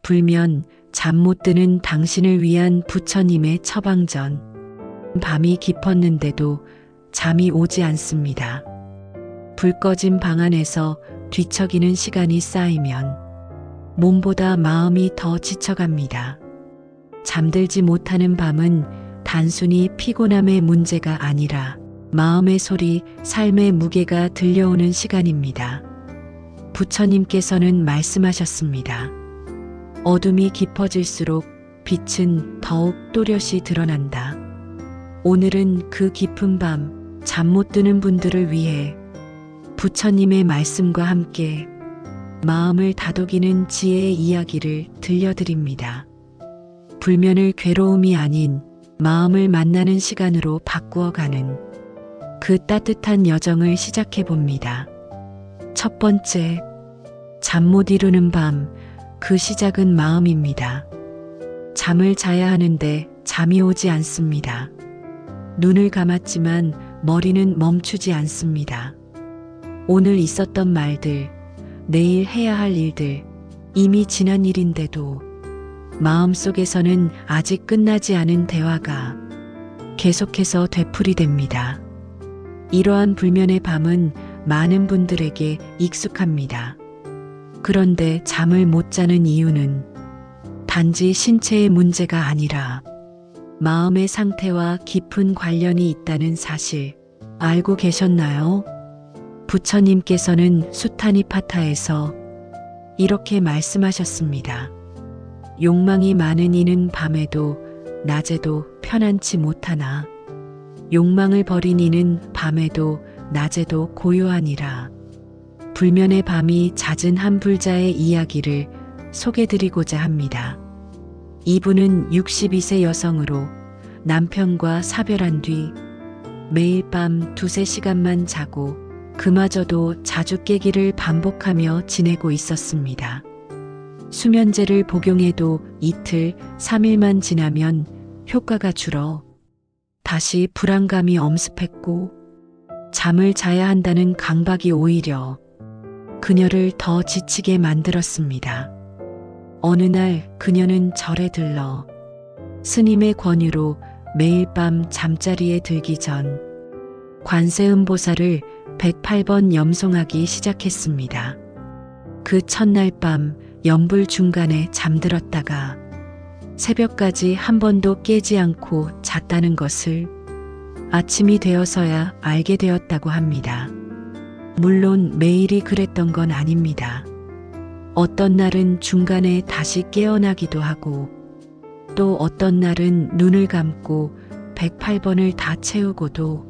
불면 잠 못 드는 당신을 위한 부처님의 처방전. 밤이 깊었는데도 잠이 오지 않습니다. 불 꺼진 방 안에서 뒤척이는 시간이 쌓이면 몸보다 마음이 더 지쳐갑니다. 잠들지 못하는 밤은 단순히 피곤함의 문제가 아니라 마음의 소리, 삶의 무게가 들려오는 시간입니다. 부처님께서는 말씀하셨습니다. 어둠이 깊어질수록 빛은 더욱 또렷이 드러난다. 오늘은 그 깊은 밤, 잠 못 드는 분들을 위해 부처님의 말씀과 함께 마음을 다독이는 지혜의 이야기를 들려드립니다. 불면을 괴로움이 아닌 마음을 만나는 시간으로 바꾸어가는 그 따뜻한 여정을 시작해 봅니다. 첫 번째, 잠 못 이루는 밤, 그 시작은 마음입니다. 잠을 자야 하는데 잠이 오지 않습니다. 눈을 감았지만 머리는 멈추지 않습니다. 오늘 있었던 말들, 내일 해야 할 일들, 이미 지난 일인데도 마음속에서는 아직 끝나지 않은 대화가 계속해서 되풀이됩니다. 이러한 불면의 밤은 많은 분들에게 익숙합니다. 그런데 잠을 못 자는 이유는 단지 신체의 문제가 아니라 마음의 상태와 깊은 관련이 있다는 사실 알고 계셨나요? 부처님께서는 수타니파타에서 이렇게 말씀하셨습니다. 욕망이 많은 이는 밤에도 낮에도 편안치 못하나 욕망을 버린 이는 밤에도 낮에도 고요하니라. 불면의 밤이 잦은 한 불자의 이야기를 소개드리고자 합니다. 이분은 62세 여성으로 남편과 사별한 뒤 매일 밤 2~3시간만 자고 그마저도 자주 깨기를 반복하며 지내고 있었습니다. 수면제를 복용해도 이틀, 3일만 지나면 효과가 줄어 다시 불안감이 엄습했고 잠을 자야 한다는 강박이 오히려 그녀를 더 지치게 만들었습니다. 어느 날 그녀는 절에 들러 스님의 권유로 매일 밤 잠자리에 들기 전 관세음보살을 108번 염송하기 시작했습니다. 그 첫날 밤 연불 중간에 잠들었다가 새벽까지 한 번도 깨지 않고 잤다는 것을 아침이 되어서야 알게 되었다고 합니다. 물론 매일이 그랬던 건 아닙니다. 어떤 날은 중간에 다시 깨어나기도 하고 또 어떤 날은 눈을 감고 108번을 다 채우고도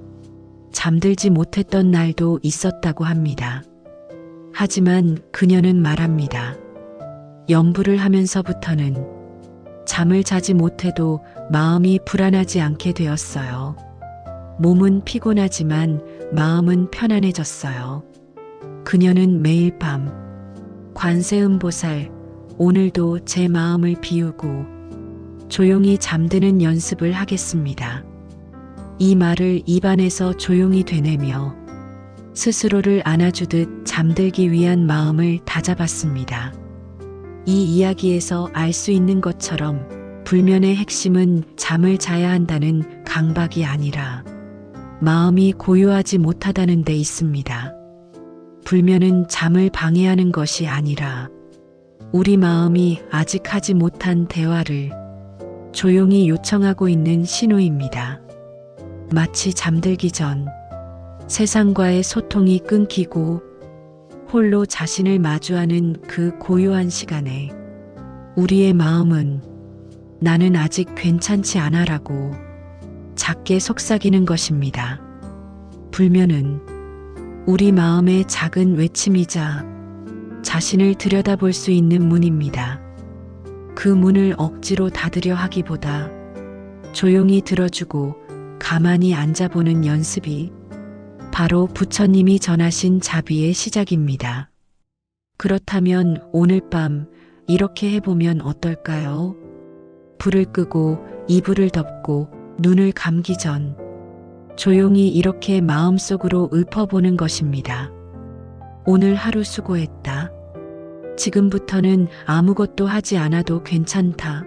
잠들지 못했던 날도 있었다고 합니다. 하지만 그녀는 말합니다. 연불을 하면서부터는 잠을 자지 못해도 마음이 불안하지 않게 되었어요. 몸은 피곤하지만 마음은 편안해졌어요. 그녀는 매일 밤 관세음보살, 오늘도 제 마음을 비우고 조용히 잠드는 연습을 하겠습니다. 이 말을 입안에서 조용히 되뇌며 스스로를 안아주듯 잠들기 위한 마음을 다잡았습니다. 이 이야기에서 알 수 있는 것처럼 불면의 핵심은 잠을 자야 한다는 강박이 아니라 마음이 고요하지 못하다는 데 있습니다. 불면은 잠을 방해하는 것이 아니라 우리 마음이 아직 하지 못한 대화를 조용히 요청하고 있는 신호입니다. 마치 잠들기 전 세상과의 소통이 끊기고 홀로 자신을 마주하는 그 고요한 시간에 우리의 마음은 나는 아직 괜찮지 않아라고 작게 속삭이는 것입니다. 불면은 우리 마음의 작은 외침이자 자신을 들여다볼 수 있는 문입니다. 그 문을 억지로 닫으려 하기보다 조용히 들어주고 가만히 앉아보는 연습이 바로 부처님이 전하신 자비의 시작입니다. 그렇다면 오늘 밤 이렇게 해보면 어떨까요? 불을 끄고 이불을 덮고 눈을 감기 전 조용히 이렇게 마음속으로 읊어보는 것입니다. 오늘 하루 수고했다. 지금부터는 아무것도 하지 않아도 괜찮다.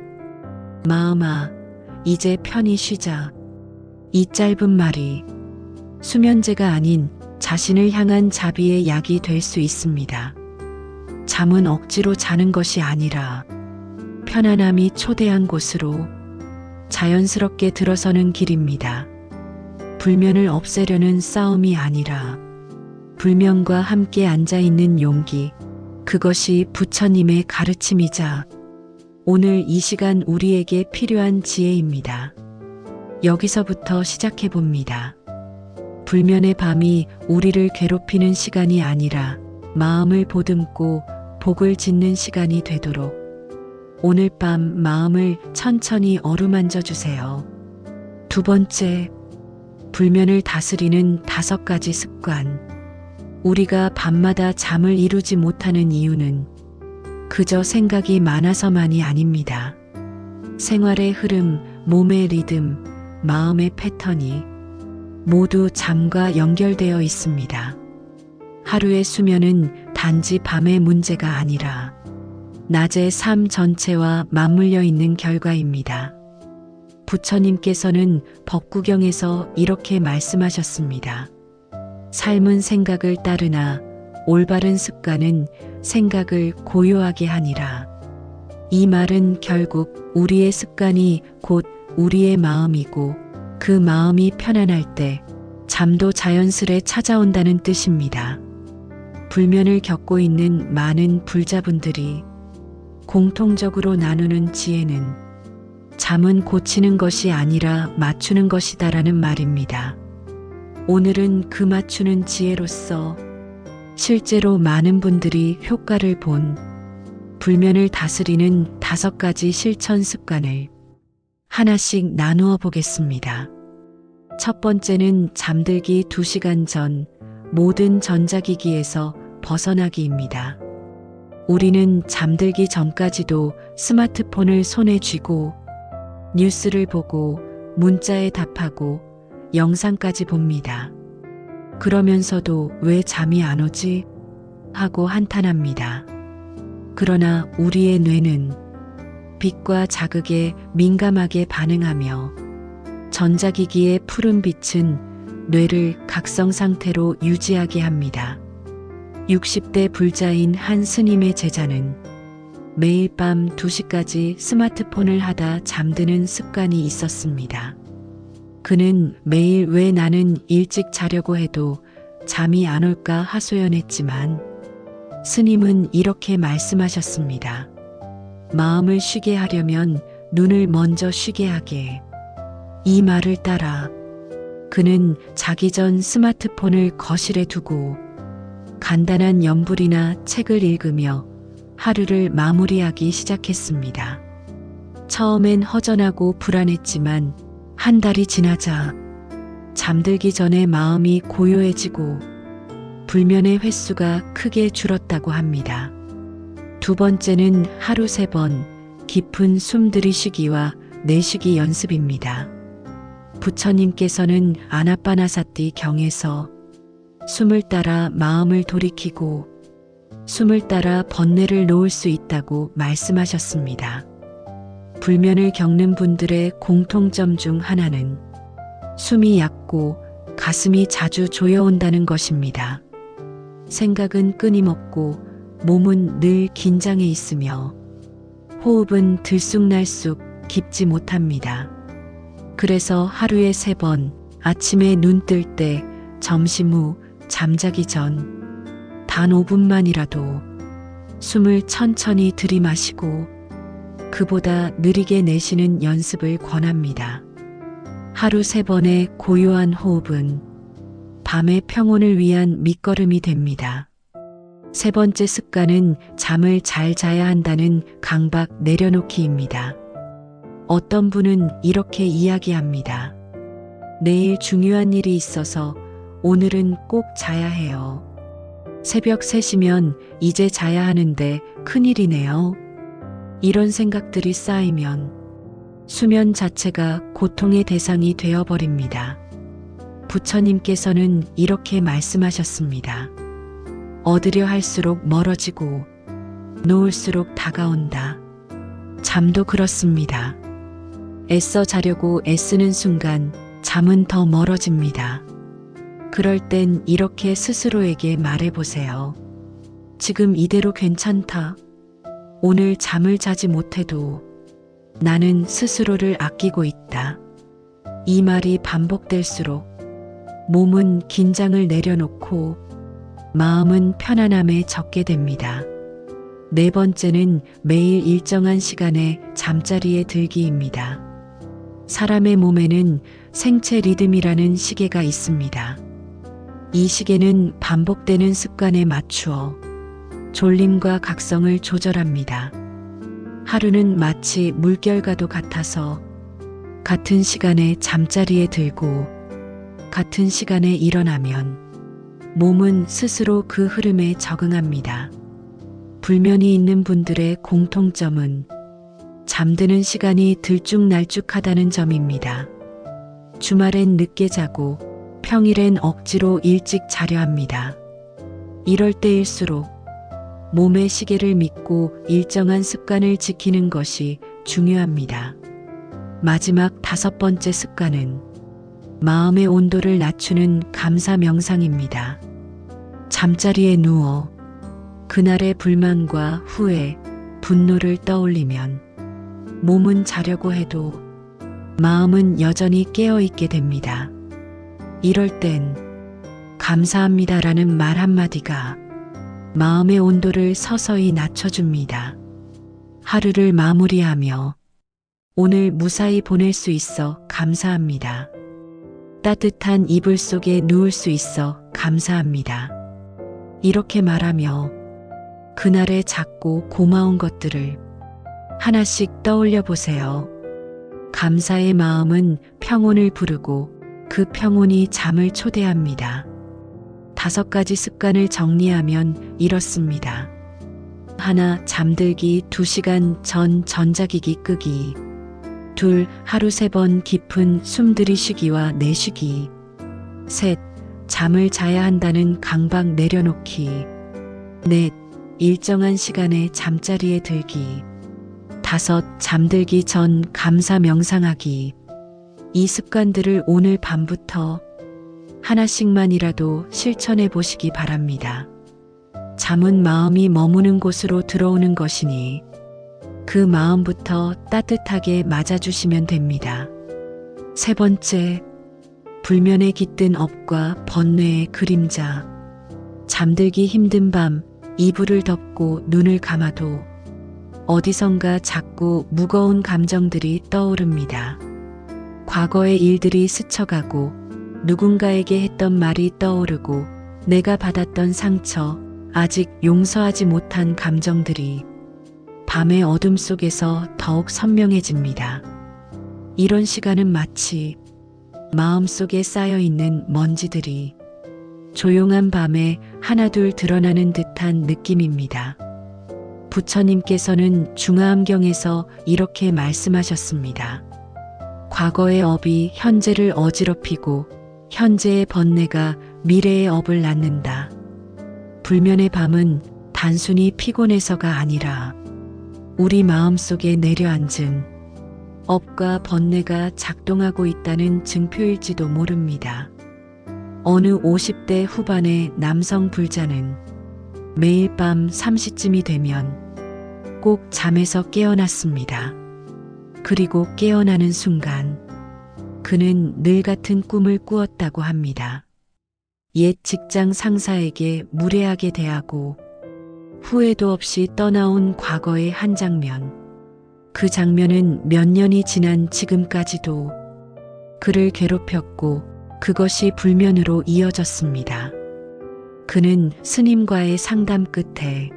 마음아, 이제 편히 쉬자. 이 짧은 말이 수면제가 아닌 자신을 향한 자비의 약이 될 수 있습니다. 잠은 억지로 자는 것이 아니라 편안함이 초대한 곳으로 자연스럽게 들어서는 길입니다. 불면을 없애려는 싸움이 아니라 불면과 함께 앉아있는 용기, 그것이 부처님의 가르침이자 오늘 이 시간 우리에게 필요한 지혜입니다. 여기서부터 시작해봅니다. 불면의 밤이 우리를 괴롭히는 시간이 아니라 마음을 보듬고 복을 짓는 시간이 되도록 오늘 밤 마음을 천천히 어루만져 주세요. 두 번째, 불면을 다스리는 5가지 습관. 우리가 밤마다 잠을 이루지 못하는 이유는 그저 생각이 많아서만이 아닙니다. 생활의 흐름, 몸의 리듬, 마음의 패턴이 모두 잠과 연결되어 있습니다. 하루의 수면은 단지 밤의 문제가 아니라 낮의 삶 전체와 맞물려 있는 결과입니다. 부처님께서는 법구경에서 이렇게 말씀하셨습니다. 삶은 생각을 따르나 올바른 습관은 생각을 고요하게 하니라. 이 말은 결국 우리의 습관이 곧 우리의 마음이고 그 마음이 편안할 때 잠도 자연스레 찾아온다는 뜻입니다. 불면을 겪고 있는 많은 불자분들이 공통적으로 나누는 지혜는 잠은 고치는 것이 아니라 맞추는 것이다라는 말입니다. 오늘은 그 맞추는 지혜로서 실제로 많은 분들이 효과를 본 불면을 다스리는 5가지 실천 습관을 하나씩 나누어 보겠습니다. 첫 번째는 잠들기 2시간 전 모든 전자기기에서 벗어나기입니다. 우리는 잠들기 전까지도 스마트폰을 손에 쥐고 뉴스를 보고 문자에 답하고 영상까지 봅니다. 그러면서도 왜 잠이 안 오지? 하고 한탄합니다. 그러나 우리의 뇌는 빛과 자극에 민감하게 반응하며 전자기기의 푸른 빛은 뇌를 각성 상태로 유지하게 합니다. 60대 불자인 한 스님의 제자는 매일 밤 2시까지 스마트폰을 하다 잠드는 습관이 있었습니다. 그는 매일 왜 나는 일찍 자려고 해도 잠이 안 올까 하소연했지만 스님은 이렇게 말씀하셨습니다. 마음을 쉬게 하려면 눈을 먼저 쉬게 하게. 이 말을 따라 그는 자기 전 스마트폰을 거실에 두고 간단한 염불이나 책을 읽으며 하루를 마무리하기 시작했습니다. 처음엔 허전하고 불안했지만 한 달이 지나자 잠들기 전에 마음이 고요해지고 불면의 횟수가 크게 줄었다고 합니다. 두 번째는 하루 3번 깊은 숨 들이쉬기와 내쉬기 연습입니다. 부처님께서는 아나빠나사티 경에서 숨을 따라 마음을 돌이키고 숨을 따라 번뇌를 놓을 수 있다고 말씀하셨습니다. 불면을 겪는 분들의 공통점 중 하나는 숨이 얕고 가슴이 자주 조여온다는 것입니다. 생각은 끊임없고 몸은 늘 긴장해 있으며 호흡은 들쑥날쑥 깊지 못합니다. 그래서 하루에 3번 아침에 눈 뜰 때, 점심 후, 잠자기 전 단 5분만이라도 숨을 천천히 들이마시고 그보다 느리게 내쉬는 연습을 권합니다. 하루 3번의 고요한 호흡은 밤의 평온을 위한 밑거름이 됩니다. 3번째 습관은 잠을 잘 자야 한다는 강박 내려놓기입니다. 어떤 분은 이렇게 이야기합니다. 내일 중요한 일이 있어서 오늘은 꼭 자야 해요. 새벽 3시면 이제 자야 하는데 큰일이네요. 이런 생각들이 쌓이면 수면 자체가 고통의 대상이 되어버립니다. 부처님께서는 이렇게 말씀하셨습니다. 얻으려 할수록 멀어지고 놓을수록 다가온다. 잠도 그렇습니다. 애써 자려고 애쓰는 순간 잠은 더 멀어집니다. 그럴 땐 이렇게 스스로에게 말해보세요. 지금 이대로 괜찮다. 오늘 잠을 자지 못해도 나는 스스로를 아끼고 있다. 이 말이 반복될수록 몸은 긴장을 내려놓고 마음은 편안함에 젖게 됩니다. 네 번째는 매일 일정한 시간에 잠자리에 들기입니다. 사람의 몸에는 생체 리듬이라는 시계가 있습니다. 이 시계는 반복되는 습관에 맞추어 졸림과 각성을 조절합니다. 하루는 마치 물결과도 같아서 같은 시간에 잠자리에 들고 같은 시간에 일어나면 몸은 스스로 그 흐름에 적응합니다. 불면이 있는 분들의 공통점은 잠드는 시간이 들쭉날쭉하다는 점입니다. 주말엔 늦게 자고 평일엔 억지로 일찍 자려 합니다. 이럴 때일수록 몸의 시계를 믿고 일정한 습관을 지키는 것이 중요합니다. 마지막 5번째 습관은 마음의 온도를 낮추는 감사 명상입니다. 잠자리에 누워 그날의 불만과 후회, 분노를 떠올리면 몸은 자려고 해도 마음은 여전히 깨어있게 됩니다. 이럴 땐 감사합니다라는 말 한마디가 마음의 온도를 서서히 낮춰줍니다. 하루를 마무리하며 오늘 무사히 보낼 수 있어 감사합니다. 따뜻한 이불 속에 누울 수 있어 감사합니다. 이렇게 말하며 그날의 작고 고마운 것들을 하나씩 떠올려 보세요. 감사의 마음은 평온을 부르고 그 평온이 잠을 초대합니다. 5가지 습관을 정리하면 이렇습니다. 하나, 잠들기 2시간 전 전자기기 끄기. 2, 하루 3번 깊은 숨 들이쉬기와 내쉬기. 3, 잠을 자야 한다는 강박 내려놓기. 4, 일정한 시간에 잠자리에 들기. 5, 잠들기 전 감사 명상하기. 이 습관들을 오늘 밤부터 하나씩만이라도 실천해 보시기 바랍니다. 잠은 마음이 머무는 곳으로 들어오는 것이니 그 마음부터 따뜻하게 맞아주시면 됩니다. 3번째, 불면에 깃든 업과 번뇌의 그림자. 잠들기 힘든 밤, 이불을 덮고 눈을 감아도 어디선가 자꾸 무거운 감정들이 떠오릅니다. 과거의 일들이 스쳐가고 누군가에게 했던 말이 떠오르고 내가 받았던 상처, 아직 용서하지 못한 감정들이 밤의 어둠 속에서 더욱 선명해집니다. 이런 시간은 마치 마음속에 쌓여있는 먼지들이 조용한 밤에 하나둘 드러나는 듯한 느낌입니다. 부처님께서는 중화암경에서 이렇게 말씀하셨습니다. 과거의 업이 현재를 어지럽히고 현재의 번뇌가 미래의 업을 낳는다. 불면의 밤은 단순히 피곤해서가 아니라 우리 마음속에 내려앉은 업과 번뇌가 작동하고 있다는 증표일지도 모릅니다. 어느 50대 후반의 남성 불자는 매일 밤 3시쯤이 되면 꼭 잠에서 깨어났습니다. 그리고 깨어나는 순간 그는 늘 같은 꿈을 꾸었다고 합니다. 옛 직장 상사에게 무례하게 대하고 후회도 없이 떠나온 과거의 한 장면. 그 장면은 몇 년이 지난 지금까지도 그를 괴롭혔고 그것이 불면으로 이어졌습니다. 그는 스님과의 상담 끝에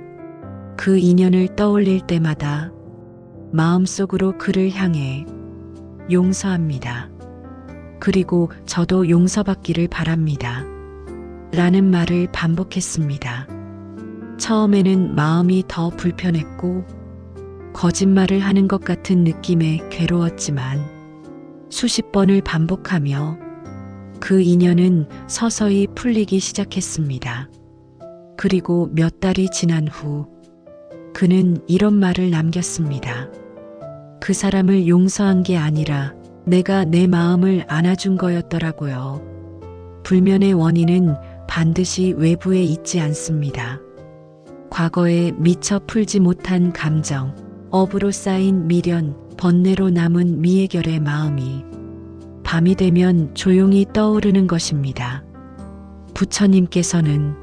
그 인연을 떠올릴 때마다 마음속으로 그를 향해 용서합니다. 그리고 저도 용서받기를 바랍니다. 라는 말을 반복했습니다. 처음에는 마음이 더 불편했고 거짓말을 하는 것 같은 느낌에 괴로웠지만 수십 번을 반복하며 그 인연은 서서히 풀리기 시작했습니다. 그리고 몇 달이 지난 후 그는 이런 말을 남겼습니다. 그 사람을 용서한 게 아니라 내가 내 마음을 안아준 거였더라고요. 불면의 원인은 반드시 외부에 있지 않습니다. 과거에 미처 풀지 못한 감정, 업으로 쌓인 미련, 번뇌로 남은 미해결의 마음이 밤이 되면 조용히 떠오르는 것입니다. 부처님께서는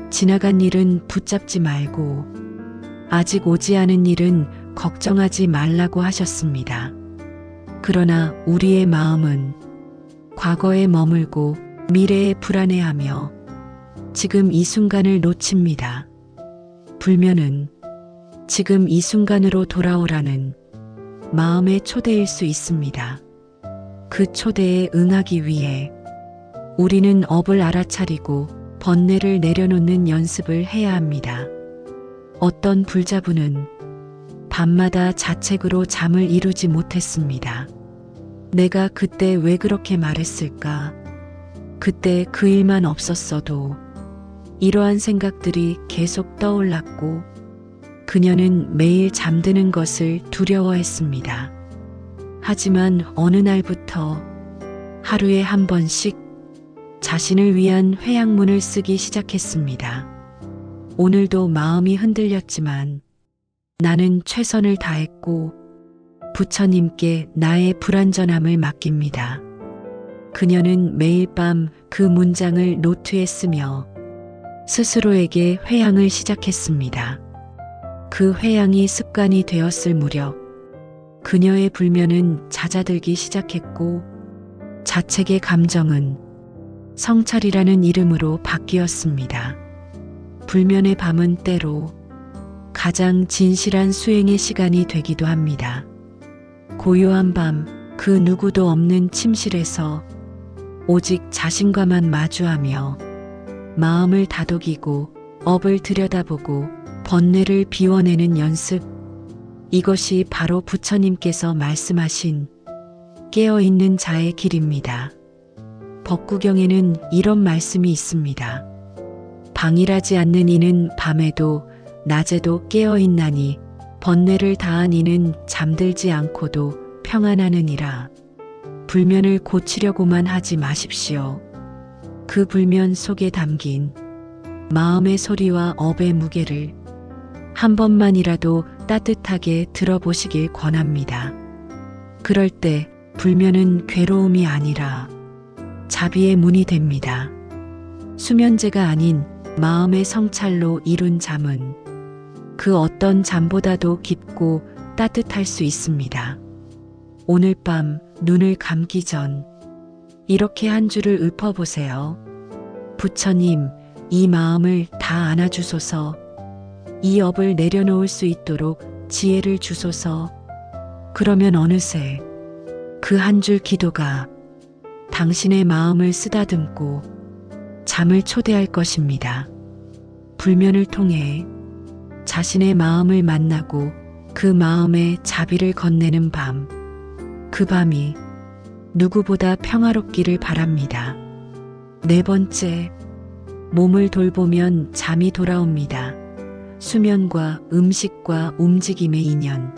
지나간 일은 붙잡지 말고 아직 오지 않은 일은 걱정하지 말라고 하셨습니다. 그러나 우리의 마음은 과거에 머물고 미래에 불안해하며 지금 이 순간을 놓칩니다. 불면은 지금 이 순간으로 돌아오라는 마음의 초대일 수 있습니다. 그 초대에 응하기 위해 우리는 업을 알아차리고 번뇌를 내려놓는 연습을 해야 합니다. 어떤 불자분은 밤마다 자책으로 잠을 이루지 못했습니다. 내가 그때 왜 그렇게 말했을까? 그때 그 일만 없었어도 이러한 생각들이 계속 떠올랐고 그녀는 매일 잠드는 것을 두려워했습니다. 하지만 어느 날부터 하루에 한 번씩 자신을 위한 회양문을 쓰기 시작했습니다. 오늘도 마음이 흔들렸지만 나는 최선을 다했고 부처님께 나의 불완전함을 맡깁니다. 그녀는 매일 밤 그 문장을 노트에 쓰며 스스로에게 회양을 시작했습니다. 그 회양이 습관이 되었을 무렵 그녀의 불면은 잦아들기 시작했고 자책의 감정은 성찰이라는 이름으로 바뀌었습니다. 불면의 밤은 때로 가장 진실한 수행의 시간이 되기도 합니다. 고요한 밤, 그 누구도 없는 침실에서 오직 자신과만 마주하며 마음을 다독이고 업을 들여다보고 번뇌를 비워내는 연습. 이것이 바로 부처님께서 말씀하신 깨어있는 자의 길입니다. 법구경에는 이런 말씀이 있습니다. 방일하지 않는 이는 밤에도 낮에도 깨어있나니 번뇌를 다한 이는 잠들지 않고도 평안하느니라. 불면을 고치려고만 하지 마십시오. 그 불면 속에 담긴 마음의 소리와 업의 무게를 한 번만이라도 따뜻하게 들어보시길 권합니다. 그럴 때 불면은 괴로움이 아니라 자비의 문이 됩니다. 수면제가 아닌 마음의 성찰로 이룬 잠은 그 어떤 잠보다도 깊고 따뜻할 수 있습니다. 오늘 밤 눈을 감기 전 이렇게 한 줄을 읊어보세요. 부처님, 이 마음을 다 안아주소서. 이 업을 내려놓을 수 있도록 지혜를 주소서. 그러면 어느새 그 한 줄 기도가 당신의 마음을 쓰다듬고 잠을 초대할 것입니다. 불면을 통해 자신의 마음을 만나고 그 마음에 자비를 건네는 밤, 그 밤이 누구보다 평화롭기를 바랍니다. 네 번째, 몸을 돌보면 잠이 돌아옵니다. 수면과 음식과 움직임의 인연.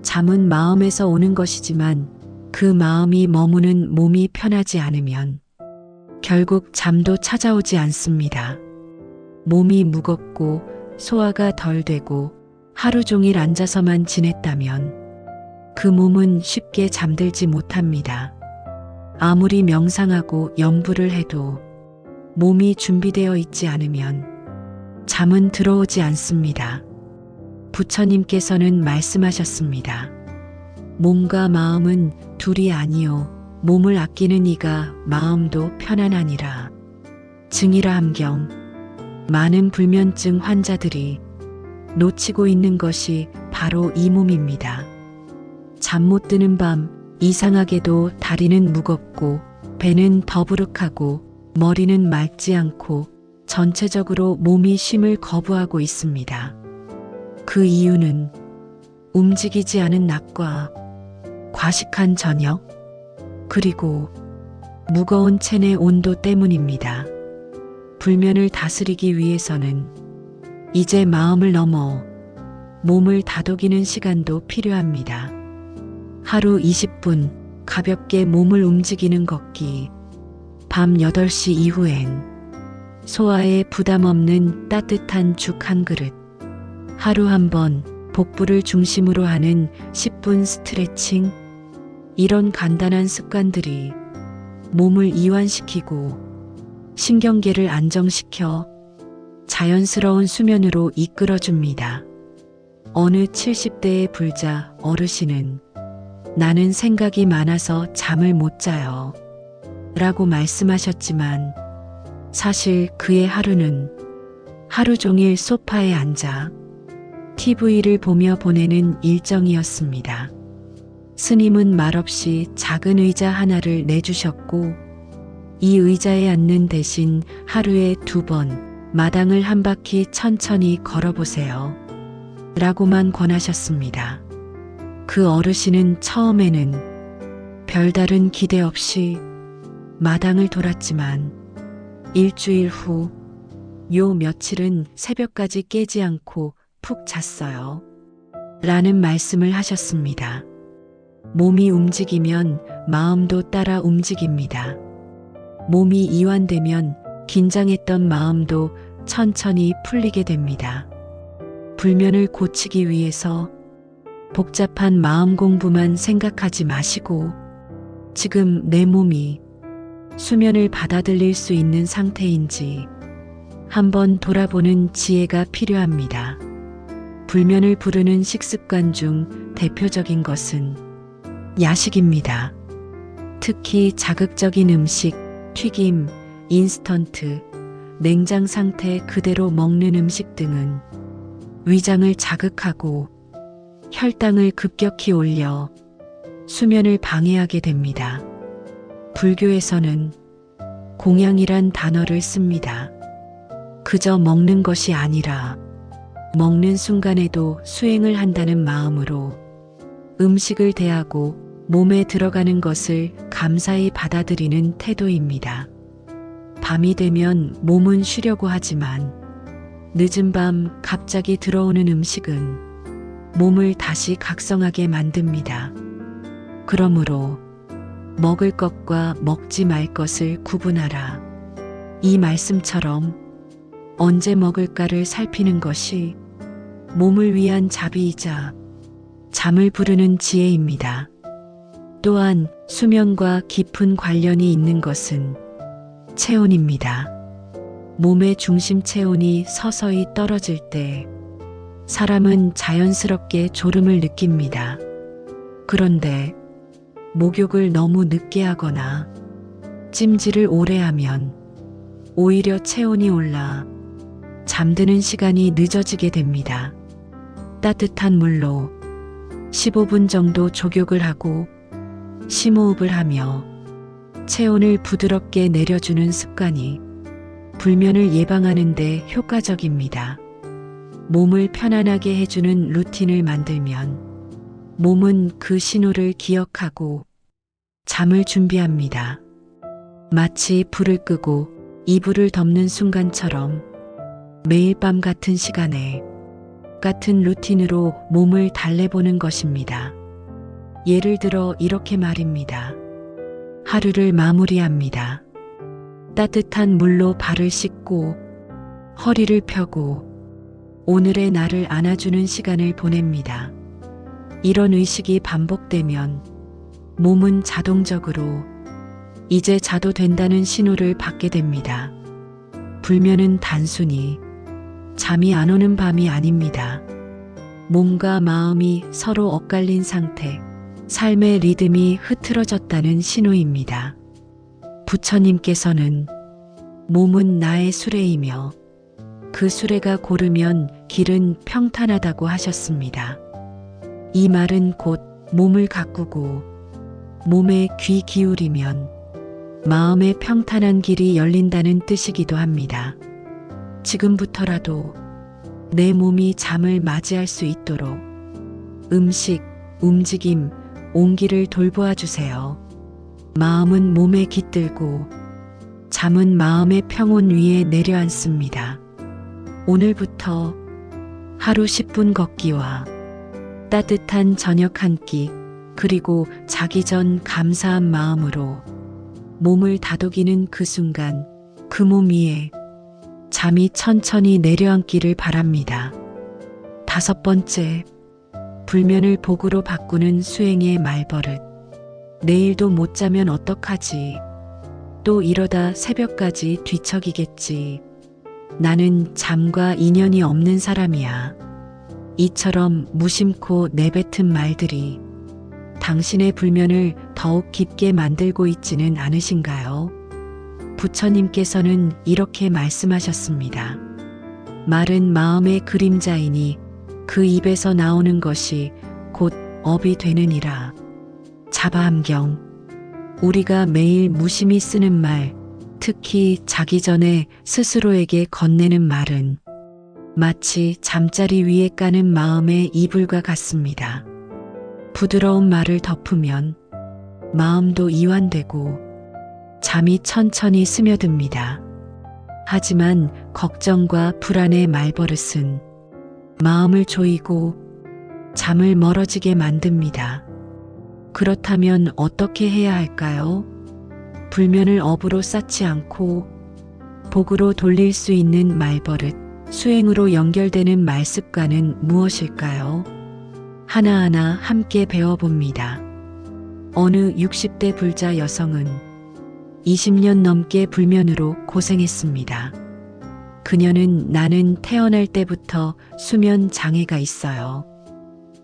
잠은 마음에서 오는 것이지만 그 마음이 머무는 몸이 편하지 않으면 결국 잠도 찾아오지 않습니다. 몸이 무겁고 소화가 덜 되고 하루 종일 앉아서만 지냈다면 그 몸은 쉽게 잠들지 못합니다. 아무리 명상하고 염불을 해도 몸이 준비되어 있지 않으면 잠은 들어오지 않습니다. 부처님께서는 말씀하셨습니다. 몸과 마음은 둘이 아니요 몸을 아끼는 이가 마음도 편안하니라. 증이라 함경. 많은 불면증 환자들이 놓치고 있는 것이 바로 이 몸입니다. 잠 못 드는 밤, 이상하게도 다리는 무겁고 배는 더부룩하고 머리는 맑지 않고 전체적으로 몸이 쉼을 거부하고 있습니다. 그 이유는 움직이지 않은 낮과 과식한 저녁, 그리고 무거운 체내 온도 때문입니다. 불면을 다스리기 위해서는 이제 마음을 넘어 몸을 다독이는 시간도 필요합니다. 하루 20분 가볍게 몸을 움직이는 걷기, 밤 8시 이후엔 소화에 부담 없는 따뜻한 죽 한 그릇, 하루 한 번 복부를 중심으로 하는 10분 스트레칭, 이런 간단한 습관들이 몸을 이완시키고 신경계를 안정시켜 자연스러운 수면으로 이끌어줍니다. 어느 70대의 불자 어르신은 나는 생각이 많아서 잠을 못 자요 라고 말씀하셨지만 사실 그의 하루는 하루 종일 소파에 앉아 TV를 보며 보내는 일정이었습니다. 스님은 말없이 작은 의자 하나를 내주셨고 이 의자에 앉는 대신 하루에 2번 마당을 한 바퀴 천천히 걸어보세요 라고만 권하셨습니다. 그 어르신은 처음에는 별다른 기대 없이 마당을 돌았지만 일주일 후 요 며칠은 새벽까지 깨지 않고 푹 잤어요 라는 말씀을 하셨습니다. 몸이 움직이면 마음도 따라 움직입니다. 몸이 이완되면 긴장했던 마음도 천천히 풀리게 됩니다. 불면을 고치기 위해서 복잡한 마음 공부만 생각하지 마시고 지금 내 몸이 수면을 받아들일 수 있는 상태인지 한번 돌아보는 지혜가 필요합니다. 불면을 부르는 식습관 중 대표적인 것은 야식입니다. 특히 자극적인 음식, 튀김, 인스턴트, 냉장 상태 그대로 먹는 음식 등은 위장을 자극하고 혈당을 급격히 올려 수면을 방해하게 됩니다. 불교에서는 공양이란 단어를 씁니다. 그저 먹는 것이 아니라 먹는 순간에도 수행을 한다는 마음으로 음식을 대하고 몸에 들어가는 것을 감사히 받아들이는 태도입니다. 밤이 되면 몸은 쉬려고 하지만 늦은 밤 갑자기 들어오는 음식은 몸을 다시 각성하게 만듭니다. 그러므로 먹을 것과 먹지 말 것을 구분하라. 이 말씀처럼 언제 먹을까를 살피는 것이 몸을 위한 자비이자 잠을 부르는 지혜입니다. 또한 수면과 깊은 관련이 있는 것은 체온입니다. 몸의 중심 체온이 서서히 떨어질 때 사람은 자연스럽게 졸음을 느낍니다. 그런데 목욕을 너무 늦게 하거나 찜질을 오래 하면 오히려 체온이 올라 잠드는 시간이 늦어지게 됩니다. 따뜻한 물로 15분 정도 족욕을 하고 심호흡을 하며 체온을 부드럽게 내려주는 습관이 불면을 예방하는 데 효과적입니다. 몸을 편안하게 해주는 루틴을 만들면 몸은 그 신호를 기억하고 잠을 준비합니다. 마치 불을 끄고 이불을 덮는 순간처럼 매일 밤 같은 시간에 같은 루틴으로 몸을 달래보는 것입니다. 예를 들어 이렇게 말입니다. 하루를 마무리합니다. 따뜻한 물로 발을 씻고 허리를 펴고 오늘의 나를 안아주는 시간을 보냅니다. 이런 의식이 반복되면 몸은 자동적으로 이제 자도 된다는 신호를 받게 됩니다. 불면은 단순히 잠이 안 오는 밤이 아닙니다. 몸과 마음이 서로 엇갈린 상태, 삶의 리듬이 흐트러졌다는 신호입니다. 부처님께서는 몸은 나의 수레이며 그 수레가 고르면 길은 평탄하다고 하셨습니다. 이 말은 곧 몸을 가꾸고 몸에 귀 기울이면 마음의 평탄한 길이 열린다는 뜻이기도 합니다. 지금부터라도 내 몸이 잠을 맞이할 수 있도록 음식, 움직임, 온기를 돌보아 주세요. 마음은 몸에 깃들고 잠은 마음의 평온 위에 내려앉습니다. 오늘부터 하루 10분 걷기와 따뜻한 저녁 한 끼, 그리고 자기 전 감사한 마음으로 몸을 다독이는 그 순간 그 몸 위에 잠이 천천히 내려앉기를 바랍니다. 5번째, 불면을 복으로 바꾸는 수행의 말버릇. 내일도 못 자면 어떡하지? 또 이러다 새벽까지 뒤척이겠지. 나는 잠과 인연이 없는 사람이야. 이처럼 무심코 내뱉은 말들이 당신의 불면을 더욱 깊게 만들고 있지는 않으신가요? 부처님께서는 이렇게 말씀하셨습니다. 말은 마음의 그림자이니 그 입에서 나오는 것이 곧 업이 되느니라. 자바암경. 우리가 매일 무심히 쓰는 말, 특히 자기 전에 스스로에게 건네는 말은 마치 잠자리 위에 까는 마음의 이불과 같습니다. 부드러운 말을 덮으면 마음도 이완되고 잠이 천천히 스며듭니다. 하지만 걱정과 불안의 말버릇은 마음을 조이고 잠을 멀어지게 만듭니다. 그렇다면 어떻게 해야 할까요? 불면을 업으로 쌓지 않고 복으로 돌릴 수 있는 말버릇, 수행으로 연결되는 말습관은 무엇일까요? 하나하나 함께 배워봅니다. 어느 60대 불자 여성은 20년 넘게 불면으로 고생했습니다. 그녀는 나는 태어날 때부터 수면 장애가 있어요.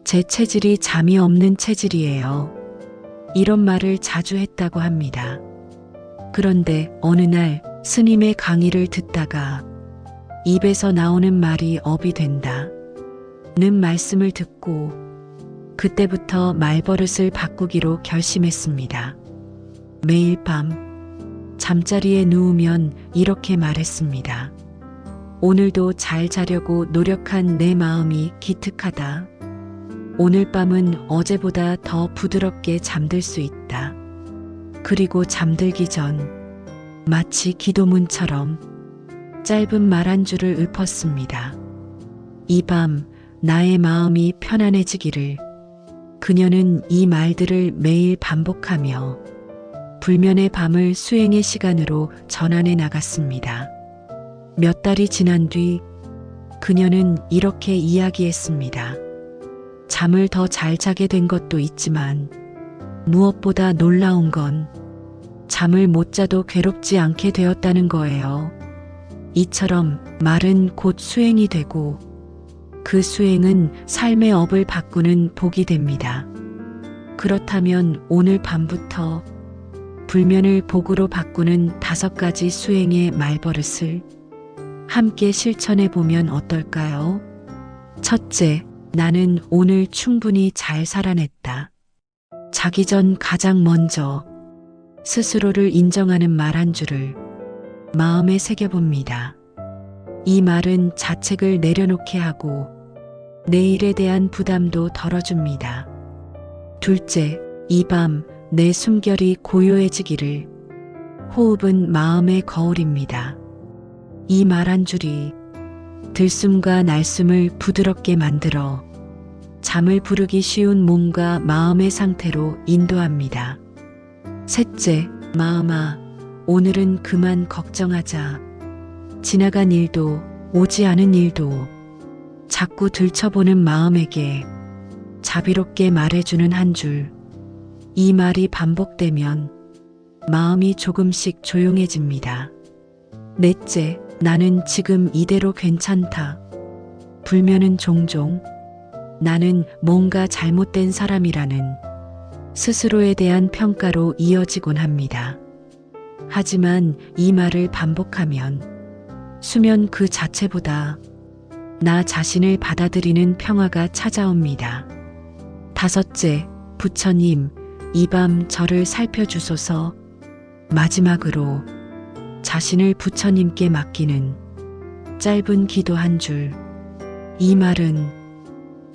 제 체질이 잠이 없는 체질이에요. 이런 말을 자주 했다고 합니다. 그런데 어느 날 스님의 강의를 듣다가 입에서 나오는 말이 업이 된다 는 말씀을 듣고 그때부터 말버릇을 바꾸기로 결심했습니다. 매일 밤 잠자리에 누우면 이렇게 말했습니다. 오늘도 잘 자려고 노력한 내 마음이 기특하다. 오늘 밤은 어제보다 더 부드럽게 잠들 수 있다. 그리고 잠들기 전 마치 기도문처럼 짧은 말 한 줄을 읊었습니다. 이 밤 나의 마음이 편안해지기를. 그녀는 이 말들을 매일 반복하며 불면의 밤을 수행의 시간으로 전환해 나갔습니다. 몇 달이 지난 뒤 그녀는 이렇게 이야기했습니다. 잠을 더 잘 자게 된 것도 있지만 무엇보다 놀라운 건 잠을 못 자도 괴롭지 않게 되었다는 거예요. 이처럼 말은 곧 수행이 되고 그 수행은 삶의 업을 바꾸는 복이 됩니다. 그렇다면 오늘 밤부터 불면을 복으로 바꾸는 5가지 수행의 말버릇을 함께 실천해 보면 어떨까요? 첫째, 나는 오늘 충분히 잘 살아냈다. 자기 전 가장 먼저 스스로를 인정하는 말 한 줄을 마음에 새겨봅니다. 이 말은 자책을 내려놓게 하고 내일에 대한 부담도 덜어줍니다. 둘째, 이 밤 내 숨결이 고요해지기를. 호흡은 마음의 거울입니다. 이 말 한 줄이 들숨과 날숨을 부드럽게 만들어 잠을 부르기 쉬운 몸과 마음의 상태로 인도합니다. 셋째, 마음아, 오늘은 그만 걱정하자. 지나간 일도 오지 않은 일도 자꾸 들춰보는 마음에게 자비롭게 말해주는 한 줄. 이 말이 반복되면 마음이 조금씩 조용해집니다. 넷째, 나는 지금 이대로 괜찮다. 불면은 종종 나는 뭔가 잘못된 사람이라는 스스로에 대한 평가로 이어지곤 합니다. 하지만 이 말을 반복하면 수면 그 자체보다 나 자신을 받아들이는 평화가 찾아옵니다. 다섯째, 부처님, 이 밤 저를 살펴주소서. 마지막으로 자신을 부처님께 맡기는 짧은 기도 한 줄. 이 말은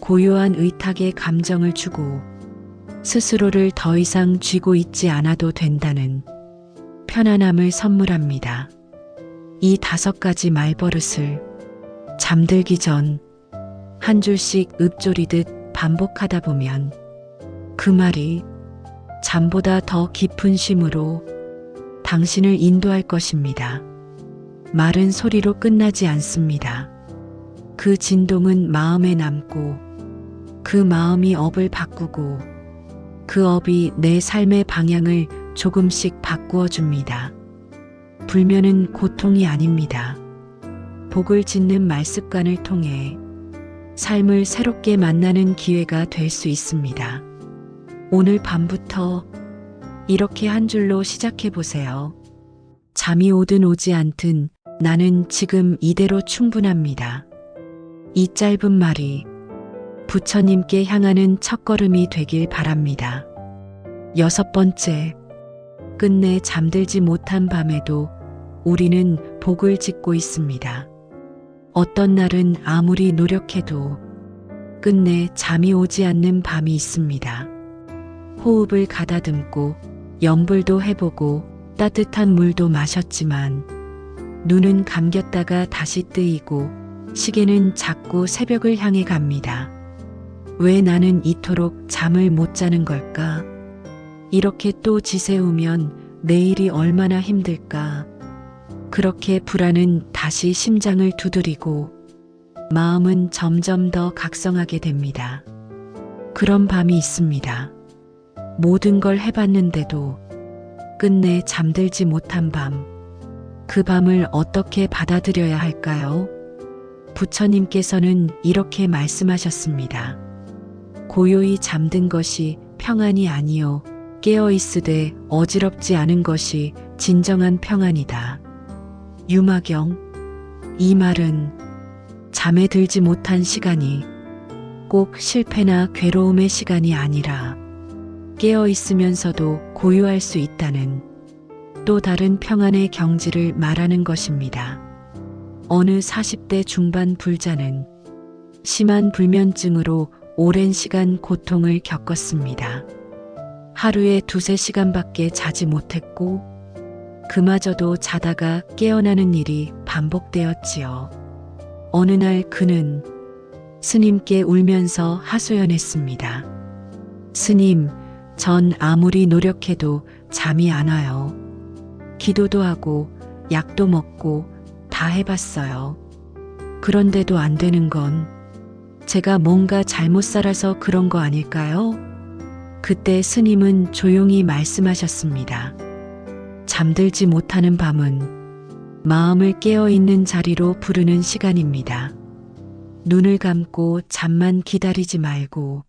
고요한 의탁의 감정을 주고 스스로를 더 이상 쥐고 있지 않아도 된다는 편안함을 선물합니다. 이 5가지 말버릇을 잠들기 전 한 줄씩 읊조리듯 반복하다 보면 그 말이 잠보다 더 깊은 쉼으로 당신을 인도할 것입니다. 말은 소리로 끝나지 않습니다. 그 진동은 마음에 남고 그 마음이 업을 바꾸고 그 업이 내 삶의 방향을 조금씩 바꾸어 줍니다. 불면은 고통이 아닙니다. 복을 짓는 말습관을 통해 삶을 새롭게 만나는 기회가 될 수 있습니다. 오늘 밤부터 이렇게 한 줄로 시작해 보세요. 잠이 오든 오지 않든 나는 지금 이대로 충분합니다. 이 짧은 말이 부처님께 향하는 첫걸음이 되길 바랍니다. 6번째, 끝내 잠들지 못한 밤에도 우리는 복을 짓고 있습니다. 어떤 날은 아무리 노력해도 끝내 잠이 오지 않는 밤이 있습니다. 호흡을 가다듬고 염불도 해보고 따뜻한 물도 마셨지만 눈은 감겼다가 다시 뜨이고 시계는 자꾸 새벽을 향해 갑니다. 왜 나는 이토록 잠을 못 자는 걸까? 이렇게 또 지새우면 내일이 얼마나 힘들까? 그렇게 불안은 다시 심장을 두드리고 마음은 점점 더 각성하게 됩니다. 그런 밤이 있습니다. 모든 걸 해봤는데도 끝내 잠들지 못한 밤. 그 밤을 어떻게 받아들여야 할까요? 부처님께서는 이렇게 말씀하셨습니다. 고요히 잠든 것이 평안이 아니요 깨어있으되 어지럽지 않은 것이 진정한 평안이다. 유마경. 이 말은 잠에 들지 못한 시간이 꼭 실패나 괴로움의 시간이 아니라 깨어있으면서도 고요할 수 있다는 또 다른 평안의 경지를 말하는 것입니다. 어느 40대 중반 불자는 심한 불면증으로 오랜 시간 고통을 겪었습니다. 하루에 2~3시간밖에 자지 못했고 그마저도 자다가 깨어나는 일이 반복되었지요. 어느 날 그는 스님께 울면서 하소연했습니다. 스님, 전 아무리 노력해도 잠이 안 와요. 기도도 하고 약도 먹고 다 해봤어요. 그런데도 안 되는 건 제가 뭔가 잘못 살아서 그런 거 아닐까요? 그때 스님은 조용히 말씀하셨습니다. 잠들지 못하는 밤은 마음을 깨어있는 자리로 부르는 시간입니다. 눈을 감고 잠만 기다리지 말고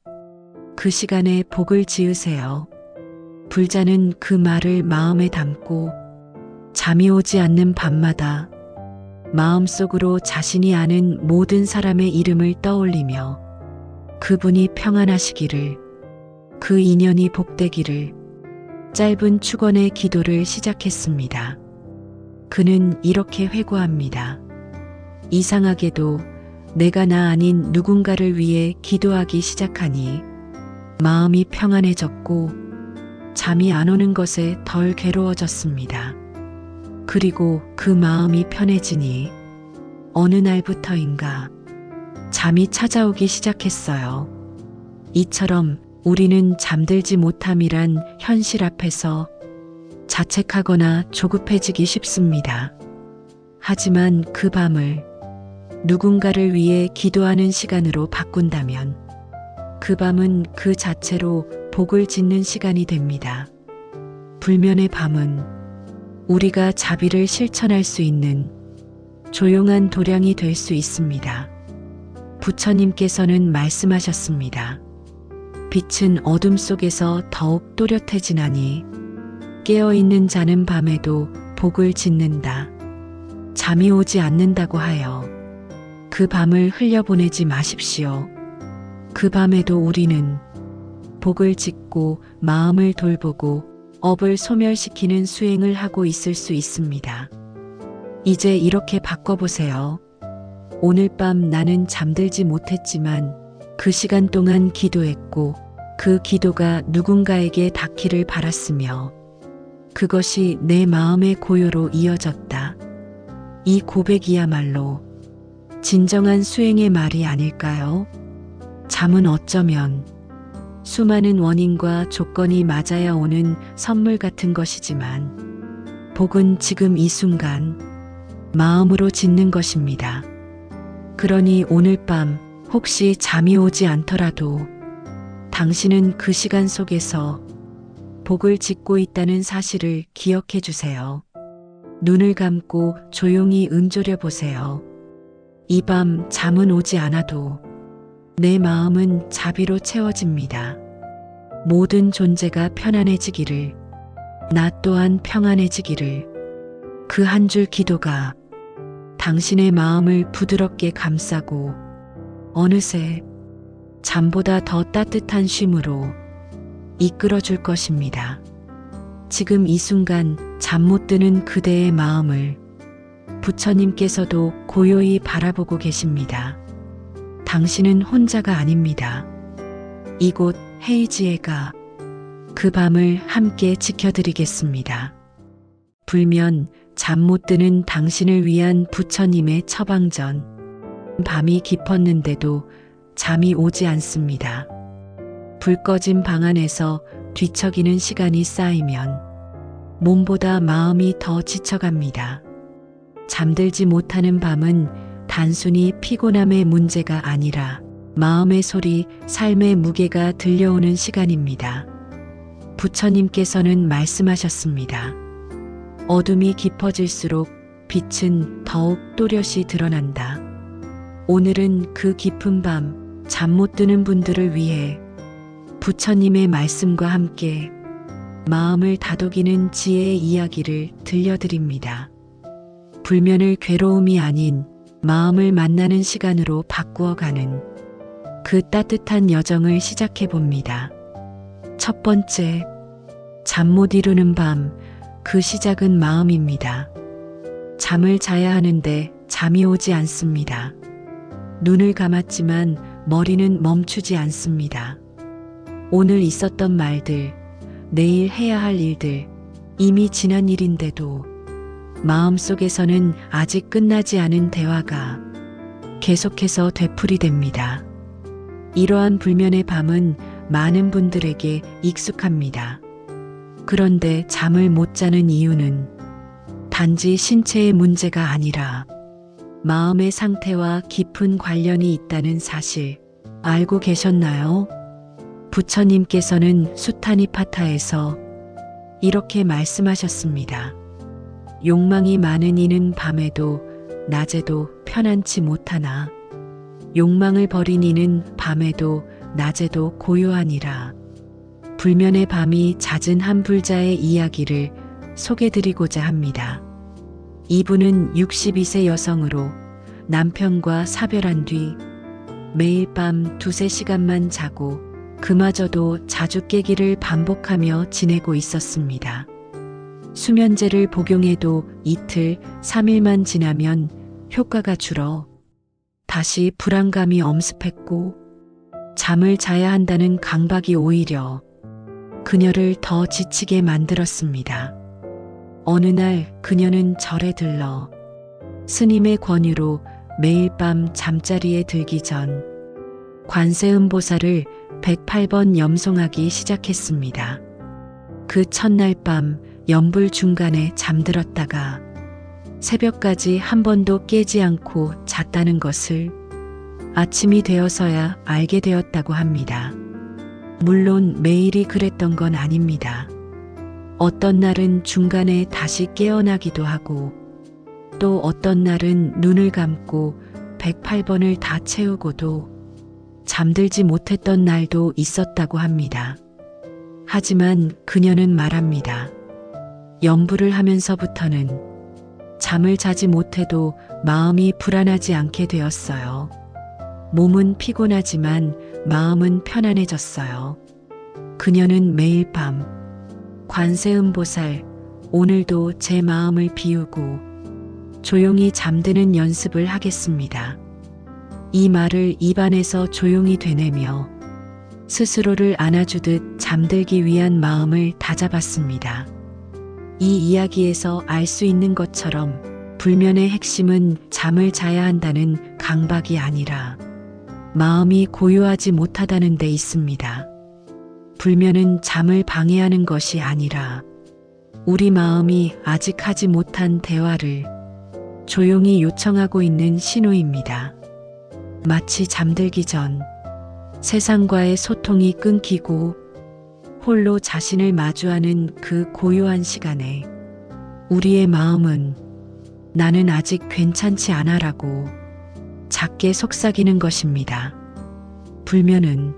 그 시간에 복을 지으세요. 불자는 그 말을 마음에 담고 잠이 오지 않는 밤마다 마음속으로 자신이 아는 모든 사람의 이름을 떠올리며 그분이 평안하시기를, 그 인연이 복되기를 짧은 축원의 기도를 시작했습니다. 그는 이렇게 회고합니다. 이상하게도 내가 나 아닌 누군가를 위해 기도하기 시작하니 마음이 평안해졌고 잠이 안 오는 것에 덜 괴로워졌습니다. 그리고 그 마음이 편해지니 어느 날부터인가 잠이 찾아오기 시작했어요. 이처럼 우리는 잠들지 못함이란 현실 앞에서 자책하거나 조급해지기 쉽습니다. 하지만 그 밤을 누군가를 위해 기도하는 시간으로 바꾼다면 그 밤은 그 자체로 복을 짓는 시간이 됩니다. 불면의 밤은 우리가 자비를 실천할 수 있는 조용한 도량이 될 수 있습니다. 부처님께서는 말씀하셨습니다. 빛은 어둠 속에서 더욱 또렷해지나니 깨어있는 자는 밤에도 복을 짓는다. 잠이 오지 않는다고 하여 그 밤을 흘려보내지 마십시오. 그 밤에도 우리는 복을 짓고 마음을 돌보고 업을 소멸시키는 수행을 하고 있을 수 있습니다. 이제 이렇게 바꿔보세요. 오늘 밤 나는 잠들지 못했지만 그 시간 동안 기도했고 그 기도가 누군가에게 닿기를 바랐으며 그것이 내 마음의 고요로 이어졌다. 이 고백이야말로 진정한 수행의 말이 아닐까요? 잠은 어쩌면 수많은 원인과 조건이 맞아야 오는 선물 같은 것이지만 복은 지금 이 순간 마음으로 짓는 것입니다. 그러니 오늘 밤 혹시 잠이 오지 않더라도 당신은 그 시간 속에서 복을 짓고 있다는 사실을 기억해 주세요. 눈을 감고 조용히 은조려 보세요. 이 밤 잠은 오지 않아도 내 마음은 자비로 채워집니다. 모든 존재가 편안해지기를, 나 또한 평안해지기를, 그 한 줄 기도가 당신의 마음을 부드럽게 감싸고 어느새 잠보다 더 따뜻한 쉼으로 이끌어 줄 것입니다. 지금 이 순간 잠 못 드는 그대의 마음을 부처님께서도 고요히 바라보고 계십니다. 당신은 혼자가 아닙니다. 이곳 헤이지에가 그 밤을 함께 지켜드리겠습니다. 불면 잠 못 드는 당신을 위한 부처님의 처방전. 밤이 깊었는데도 잠이 오지 않습니다. 불 꺼진 방 안에서 뒤척이는 시간이 쌓이면 몸보다 마음이 더 지쳐갑니다. 잠들지 못하는 밤은 단순히 피곤함의 문제가 아니라 마음의 소리, 삶의 무게가 들려오는 시간입니다. 부처님께서는 말씀하셨습니다. 어둠이 깊어질수록 빛은 더욱 또렷이 드러난다. 오늘은 그 깊은 밤 잠 못 드는 분들을 위해 부처님의 말씀과 함께 마음을 다독이는 지혜의 이야기를 들려드립니다. 불면을 괴로움이 아닌 마음을 만나는 시간으로 바꾸어가는 그 따뜻한 여정을 시작해 봅니다. 첫 번째, 잠 못 이루는 밤, 그 시작은 마음입니다. 잠을 자야 하는데 잠이 오지 않습니다. 눈을 감았지만 머리는 멈추지 않습니다. 오늘 있었던 말들, 내일 해야 할 일들, 이미 지난 일인데도 마음속에서는 아직 끝나지 않은 대화가 계속해서 되풀이됩니다. 이러한 불면의 밤은 많은 분들에게 익숙합니다. 그런데 잠을 못 자는 이유는 단지 신체의 문제가 아니라 마음의 상태와 깊은 관련이 있다는 사실 알고 계셨나요? 부처님께서는 수타니파타에서 이렇게 말씀하셨습니다. 욕망이 많은 이는 밤에도 낮에도 편안치 못하나 욕망을 버린 이는 밤에도 낮에도 고요하니라. 불면의 밤이 잦은 한 불자의 이야기를 소개드리고자 합니다. 이분은 62세 여성으로 남편과 사별한 뒤 매일 밤 2~3시간만 자고 그마저도 자주 깨기를 반복하며 지내고 있었습니다. 수면제를 복용해도 이틀, 3일만 지나면 효과가 줄어 다시 불안감이 엄습했고 잠을 자야 한다는 강박이 오히려 그녀를 더 지치게 만들었습니다. 어느 날 그녀는 절에 들러 스님의 권유로 매일 밤 잠자리에 들기 전 관세음보살을 108번 염송하기 시작했습니다. 그 첫날 밤 연불 중간에 잠들었다가 새벽까지 한 번도 깨지 않고 잤다는 것을 아침이 되어서야 알게 되었다고 합니다. 물론 매일이 그랬던 건 아닙니다. 어떤 날은 중간에 다시 깨어나기도 하고 또 어떤 날은 눈을 감고 108번을 다 채우고도 잠들지 못했던 날도 있었다고 합니다. 하지만 그녀는 말합니다. 연불을 하면서부터는 잠을 자지 못해도 마음이 불안하지 않게 되었어요. 몸은 피곤하지만 마음은 편안해졌어요. 그녀는 매일 밤 관세음보살, 오늘도 제 마음을 비우고 조용히 잠드는 연습을 하겠습니다. 이 말을 입안에서 조용히 되뇌며 스스로를 안아주듯 잠들기 위한 마음을 다잡았습니다. 이 이야기에서 알 수 있는 것처럼 불면의 핵심은 잠을 자야 한다는 강박이 아니라 마음이 고요하지 못하다는 데 있습니다. 불면은 잠을 방해하는 것이 아니라 우리 마음이 아직 하지 못한 대화를 조용히 요청하고 있는 신호입니다. 마치 잠들기 전 세상과의 소통이 끊기고 홀로 자신을 마주하는 그 고요한 시간에 우리의 마음은 나는 아직 괜찮지 않아라고 작게 속삭이는 것입니다. 불면은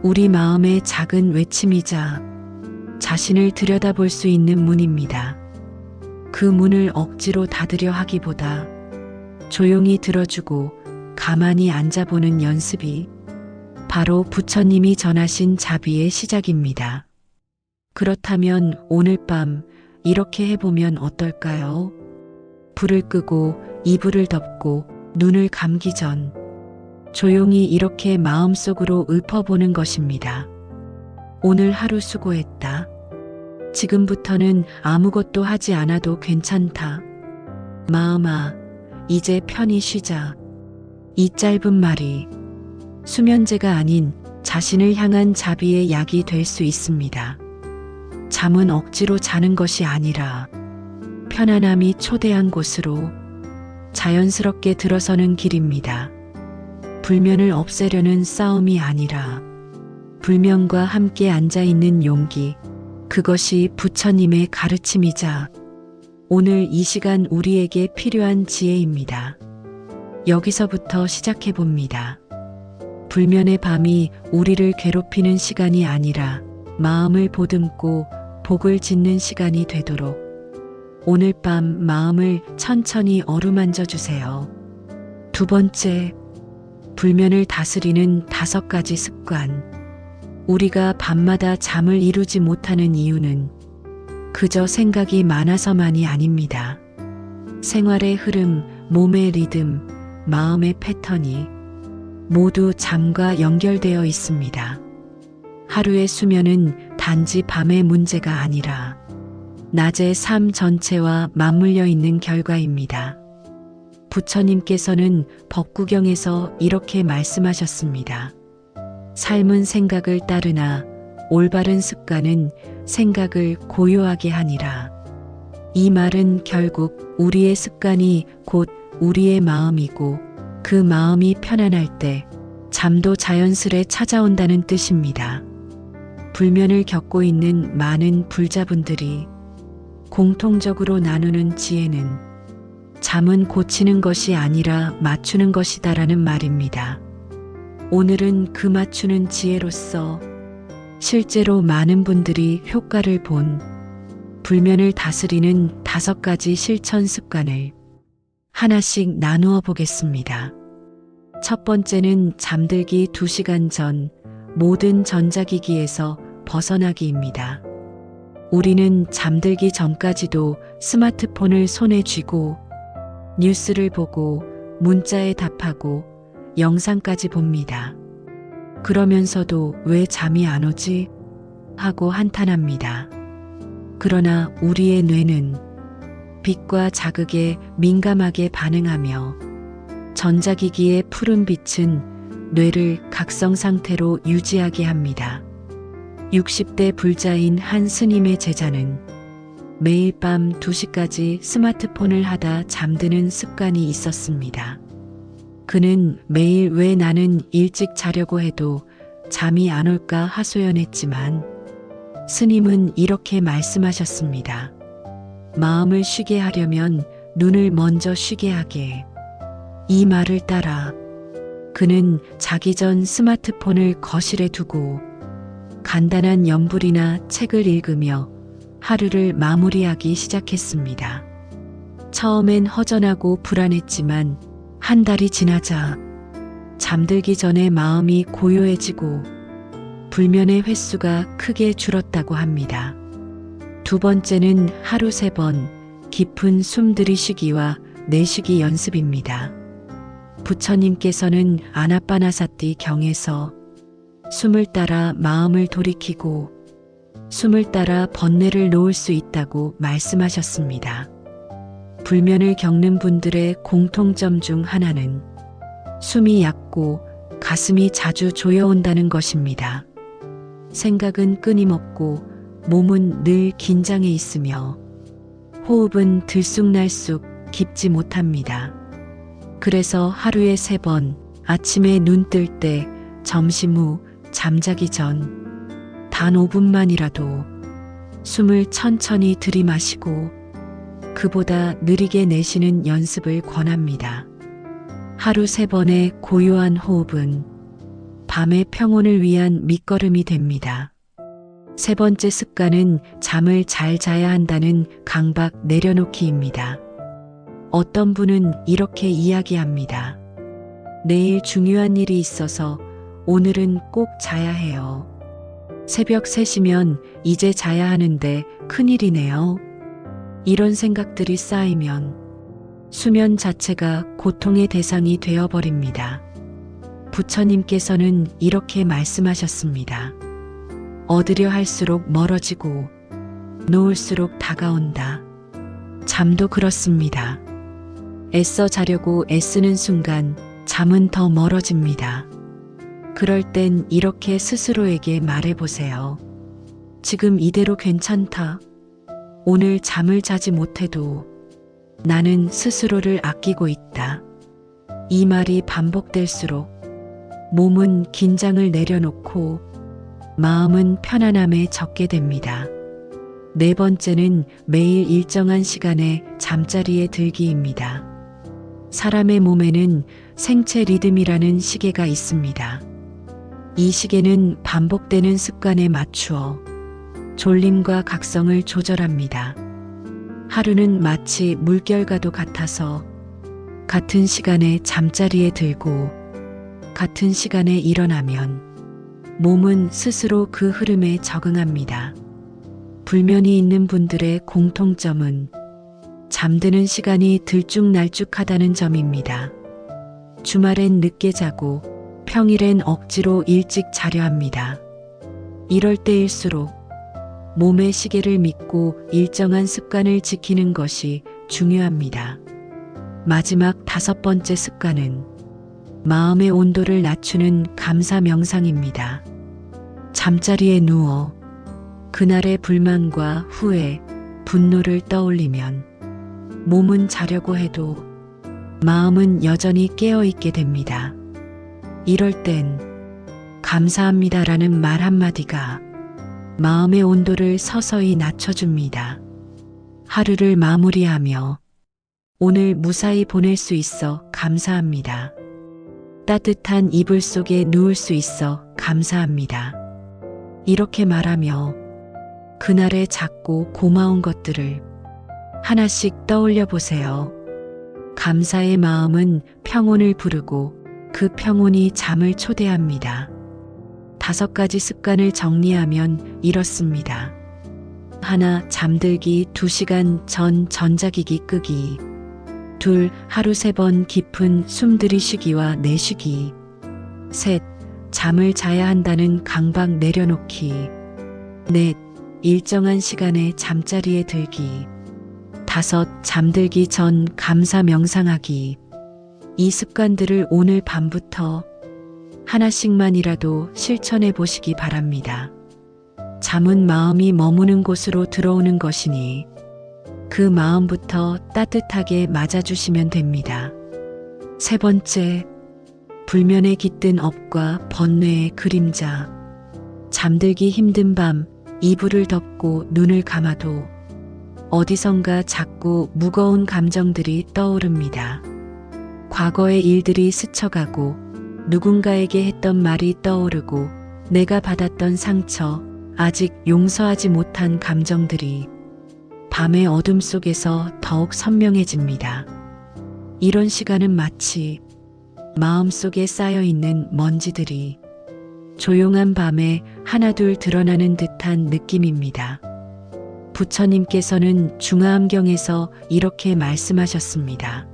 우리 마음의 작은 외침이자 자신을 들여다볼 수 있는 문입니다. 그 문을 억지로 닫으려 하기보다 조용히 들어주고 가만히 앉아보는 연습이 바로 부처님이 전하신 자비의 시작입니다. 그렇다면 오늘 밤 이렇게 해보면 어떨까요? 불을 끄고 이불을 덮고 눈을 감기 전 조용히 이렇게 마음속으로 읊어보는 것입니다. 오늘 하루 수고했다. 지금부터는 아무것도 하지 않아도 괜찮다. 마음아, 이제 편히 쉬자. 이 짧은 말이 수면제가 아닌 자신을 향한 자비의 약이 될 수 있습니다. 잠은 억지로 자는 것이 아니라 편안함이 초대한 곳으로 자연스럽게 들어서는 길입니다. 불면을 없애려는 싸움이 아니라 불면과 함께 앉아있는 용기, 그것이 부처님의 가르침이자 오늘 이 시간 우리에게 필요한 지혜입니다. 여기서부터 시작해봅니다. 불면의 밤이 우리를 괴롭히는 시간이 아니라 마음을 보듬고 복을 짓는 시간이 되도록 오늘 밤 마음을 천천히 어루만져 주세요. 두 번째, 불면을 다스리는 5가지 습관. 우리가 밤마다 잠을 이루지 못하는 이유는 그저 생각이 많아서만이 아닙니다. 생활의 흐름, 몸의 리듬, 마음의 패턴이 모두 잠과 연결되어 있습니다. 하루의 수면은 단지 밤의 문제가 아니라 낮의 삶 전체와 맞물려 있는 결과입니다. 부처님께서는 법구경에서 이렇게 말씀하셨습니다. 삶은 생각을 따르나 올바른 습관은 생각을 고요하게 하니라. 이 말은 결국 우리의 습관이 곧 우리의 마음이고 그 마음이 편안할 때 잠도 자연스레 찾아온다는 뜻입니다. 불면을 겪고 있는 많은 불자분들이 공통적으로 나누는 지혜는 잠은 고치는 것이 아니라 맞추는 것이다라는 말입니다. 오늘은 그 맞추는 지혜로서 실제로 많은 분들이 효과를 본 불면을 다스리는 5가지 실천 습관을 하나씩 나누어 보겠습니다. 첫 번째는 잠들기 2시간 전 모든 전자기기에서 벗어나기입니다. 우리는 잠들기 전까지도 스마트폰을 손에 쥐고 뉴스를 보고 문자에 답하고 영상까지 봅니다. 그러면서도 왜 잠이 안 오지? 하고 한탄합니다. 그러나 우리의 뇌는 빛과 자극에 민감하게 반응하며 전자기기의 푸른 빛은 뇌를 각성 상태로 유지하게 합니다. 60대 불자인 한 스님의 제자는 매일 밤 2시까지 스마트폰을 하다 잠드는 습관이 있었습니다. 그는 매일 왜 나는 일찍 자려고 해도 잠이 안 올까 하소연했지만 스님은 이렇게 말씀하셨습니다. 마음을 쉬게 하려면 눈을 먼저 쉬게 하게. 이 말을 따라 그는 자기 전 스마트폰을 거실에 두고 간단한 연불이나 책을 읽으며 하루를 마무리하기 시작했습니다. 처음엔 허전하고 불안했지만 한 달이 지나자 잠들기 전에 마음이 고요해지고 불면의 횟수가 크게 줄었다고 합니다. 두 번째는 하루 3번 깊은 숨 들이쉬기와 내쉬기 연습입니다. 부처님께서는 아나빠나사티 경에서 숨을 따라 마음을 돌이키고 숨을 따라 번뇌를 놓을 수 있다고 말씀하셨습니다. 불면을 겪는 분들의 공통점 중 하나는 숨이 얕고 가슴이 자주 조여온다는 것입니다. 생각은 끊임없고 몸은 늘 긴장해 있으며 호흡은 들쑥날쑥 깊지 못합니다. 그래서 하루에 3번, 아침에 눈 뜰 때, 점심 후, 잠자기 전, 단 5분만이라도 숨을 천천히 들이마시고 그보다 느리게 내쉬는 연습을 권합니다. 하루 3번의 고요한 호흡은 밤의 평온을 위한 밑거름이 됩니다. 3번째 습관은 잠을 잘 자야 한다는 강박 내려놓기입니다. 어떤 분은 이렇게 이야기합니다. 내일 중요한 일이 있어서 오늘은 꼭 자야 해요. 새벽 3시면 이제 자야 하는데 큰일이네요. 이런 생각들이 쌓이면 수면 자체가 고통의 대상이 되어버립니다. 부처님께서는 이렇게 말씀하셨습니다. 얻으려 할수록 멀어지고 놓을수록 다가온다. 잠도 그렇습니다. 애써 자려고 애쓰는 순간 잠은 더 멀어집니다. 그럴 땐 이렇게 스스로에게 말해보세요. 지금 이대로 괜찮다. 오늘 잠을 자지 못해도 나는 스스로를 아끼고 있다. 이 말이 반복될수록 몸은 긴장을 내려놓고 마음은 편안함에 젖게 됩니다. 4번째는 매일 일정한 시간에 잠자리에 들기입니다. 사람의 몸에는 생체 리듬이라는 시계가 있습니다. 이 시계는 반복되는 습관에 맞추어 졸림과 각성을 조절합니다. 하루는 마치 물결과도 같아서 같은 시간에 잠자리에 들고 같은 시간에 일어나면 몸은 스스로 그 흐름에 적응합니다. 불면이 있는 분들의 공통점은 잠드는 시간이 들쭉날쭉하다는 점입니다. 주말엔 늦게 자고 평일엔 억지로 일찍 자려 합니다. 이럴 때일수록 몸의 시계를 믿고 일정한 습관을 지키는 것이 중요합니다. 마지막 5번째 습관은 마음의 온도를 낮추는 감사 명상입니다. 잠자리에 누워 그날의 불만과 후회, 분노를 떠올리면 몸은 자려고 해도 마음은 여전히 깨어있게 됩니다. 이럴 땐 감사합니다라는 말 한마디가 마음의 온도를 서서히 낮춰줍니다. 하루를 마무리하며 오늘 무사히 보낼 수 있어 감사합니다. 따뜻한 이불 속에 누울 수 있어 감사합니다. 이렇게 말하며 그날의 작고 고마운 것들을 하나씩 떠올려 보세요. 감사의 마음은 평온을 부르고 그 평온이 잠을 초대합니다. 5가지 습관을 정리하면 이렇습니다. 1. 잠들기 2시간 전 전자기기 끄기. 2. 하루 3번 깊은 숨 들이쉬기와 내쉬기. 3. 잠을 자야 한다는 강박 내려놓기. 4. 일정한 시간에 잠자리에 들기. 5. 잠들기 전 감사 명상하기. 이 습관들을 오늘 밤부터 하나씩만이라도 실천해 보시기 바랍니다. 잠은 마음이 머무는 곳으로 들어오는 것이니 그 마음부터 따뜻하게 맞아주시면 됩니다. 3번째, 불면에 깃든 업과 번뇌의 그림자. 잠들기 힘든 밤, 이불을 덮고 눈을 감아도 어디선가 자꾸 무거운 감정들이 떠오릅니다. 과거의 일들이 스쳐가고 누군가에게 했던 말이 떠오르고 내가 받았던 상처, 아직 용서하지 못한 감정들이 밤의 어둠 속에서 더욱 선명해집니다. 이런 시간은 마치 마음속에 쌓여있는 먼지들이 조용한 밤에 하나둘 드러나는 듯한 느낌입니다. 부처님께서는 중화암경에서 이렇게 말씀하셨습니다.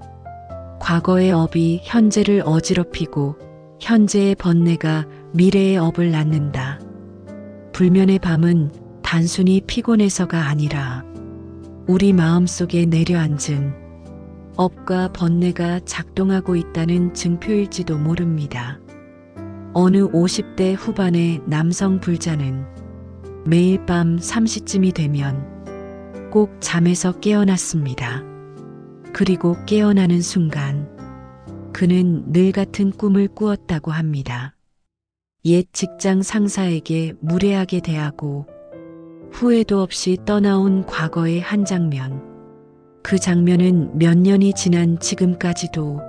과거의 업이 현재를 어지럽히고 현재의 번뇌가 미래의 업을 낳는다. 불면의 밤은 단순히 피곤해서가 아니라 우리 마음속에 내려앉은 업과 번뇌가 작동하고 있다는 증표일지도 모릅니다. 어느 50대 후반의 남성 불자는 매일 밤 3시쯤이 되면 꼭 잠에서 깨어났습니다. 그리고 깨어나는 순간 그는 늘 같은 꿈을 꾸었다고 합니다. 옛 직장 상사에게 무례하게 대하고 후회도 없이 떠나온 과거의 한 장면. 그 장면은 몇 년이 지난 지금까지도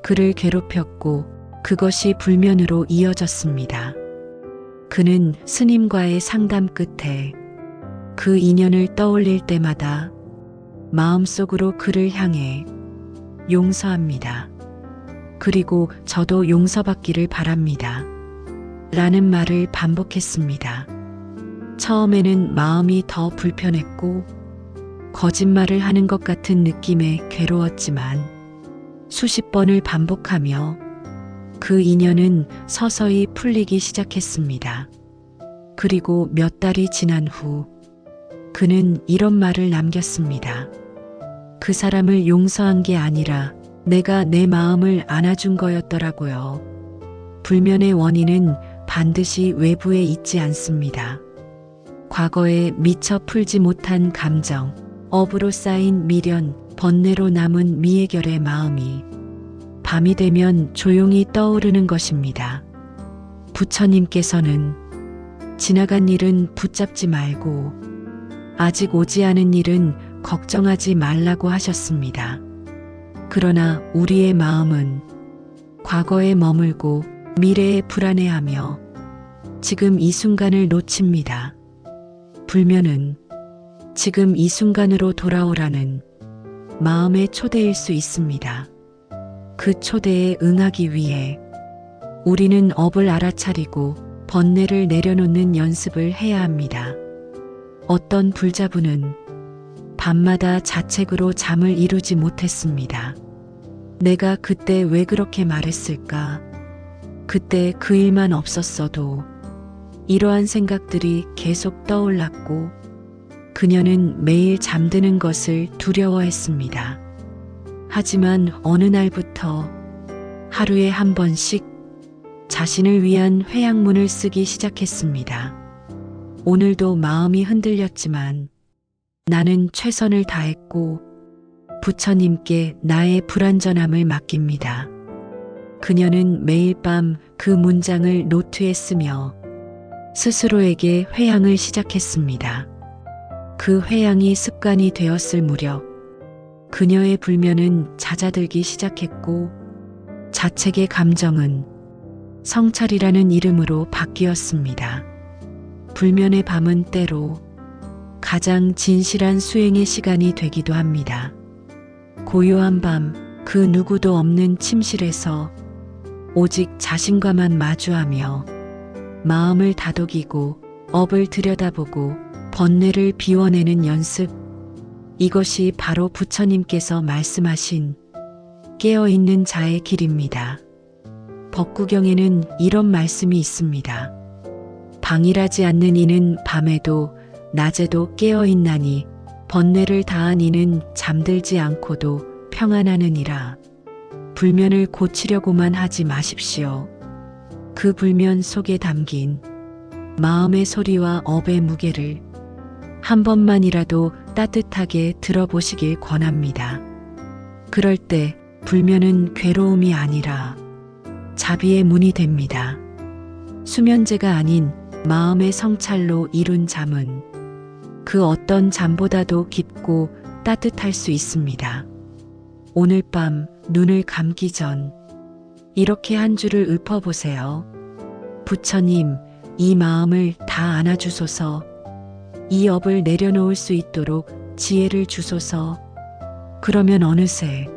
그를 괴롭혔고 그것이 불면으로 이어졌습니다. 그는 스님과의 상담 끝에 그 인연을 떠올릴 때마다 마음속으로 그를 향해 용서합니다. 그리고 저도 용서받기를 바랍니다. 라는 말을 반복했습니다. 처음에는 마음이 더 불편했고 거짓말을 하는 것 같은 느낌에 괴로웠지만 수십 번을 반복하며 그 인연은 서서히 풀리기 시작했습니다. 그리고 몇 달이 지난 후 그는 이런 말을 남겼습니다. 그 사람을 용서한 게 아니라 내가 내 마음을 안아준 거였더라고요. 불면의 원인은 반드시 외부에 있지 않습니다. 과거에 미처 풀지 못한 감정, 업으로 쌓인 미련, 번뇌로 남은 미해결의 마음이 밤이 되면 조용히 떠오르는 것입니다. 부처님께서는 지나간 일은 붙잡지 말고 아직 오지 않은 일은 걱정하지 말라고 하셨습니다. 그러나 우리의 마음은 과거에 머물고 미래에 불안해하며 지금 이 순간을 놓칩니다. 불면은 지금 이 순간으로 돌아오라는 마음의 초대일 수 있습니다. 그 초대에 응하기 위해 우리는 업을 알아차리고 번뇌를 내려놓는 연습을 해야 합니다. 어떤 불자분은 밤마다 자책으로 잠을 이루지 못했습니다. 내가 그때 왜 그렇게 말했을까? 그때 그 일만 없었어도 이러한 생각들이 계속 떠올랐고 그녀는 매일 잠드는 것을 두려워했습니다. 하지만 어느 날부터 하루에 한 번씩 자신을 위한 회양문을 쓰기 시작했습니다. 오늘도 마음이 흔들렸지만 나는 최선을 다했고 부처님께 나의 불완전함을 맡깁니다. 그녀는 매일 밤 그 문장을 노트에 쓰며 스스로에게 회양을 시작했습니다. 그 회양이 습관이 되었을 무렵 그녀의 불면은 잦아들기 시작했고 자책의 감정은 성찰이라는 이름으로 바뀌었습니다. 불면의 밤은 때로 가장 진실한 수행의 시간이 되기도 합니다. 고요한 밤, 그 누구도 없는 침실에서 오직 자신과만 마주하며 마음을 다독이고 업을 들여다보고 번뇌를 비워내는 연습. 이것이 바로 부처님께서 말씀하신 깨어있는 자의 길입니다. 법구경에는 이런 말씀이 있습니다. 방일하지 않는 이는 밤에도 낮에도 깨어있나니 번뇌를 다한 이는 잠들지 않고도 평안하느니라. 불면을 고치려고만 하지 마십시오. 그 불면 속에 담긴 마음의 소리와 업의 무게를 한 번만이라도 따뜻하게 들어보시길 권합니다. 그럴 때 불면은 괴로움이 아니라 자비의 문이 됩니다. 수면제가 아닌 마음의 성찰로 이룬 잠은 그 어떤 잠보다도 깊고 따뜻할 수 있습니다. 오늘 밤 눈을 감기 전 이렇게 한 줄을 읊어보세요. 부처님, 이 마음을 다 안아주소서. 이 업을 내려놓을 수 있도록 지혜를 주소서. 그러면 어느새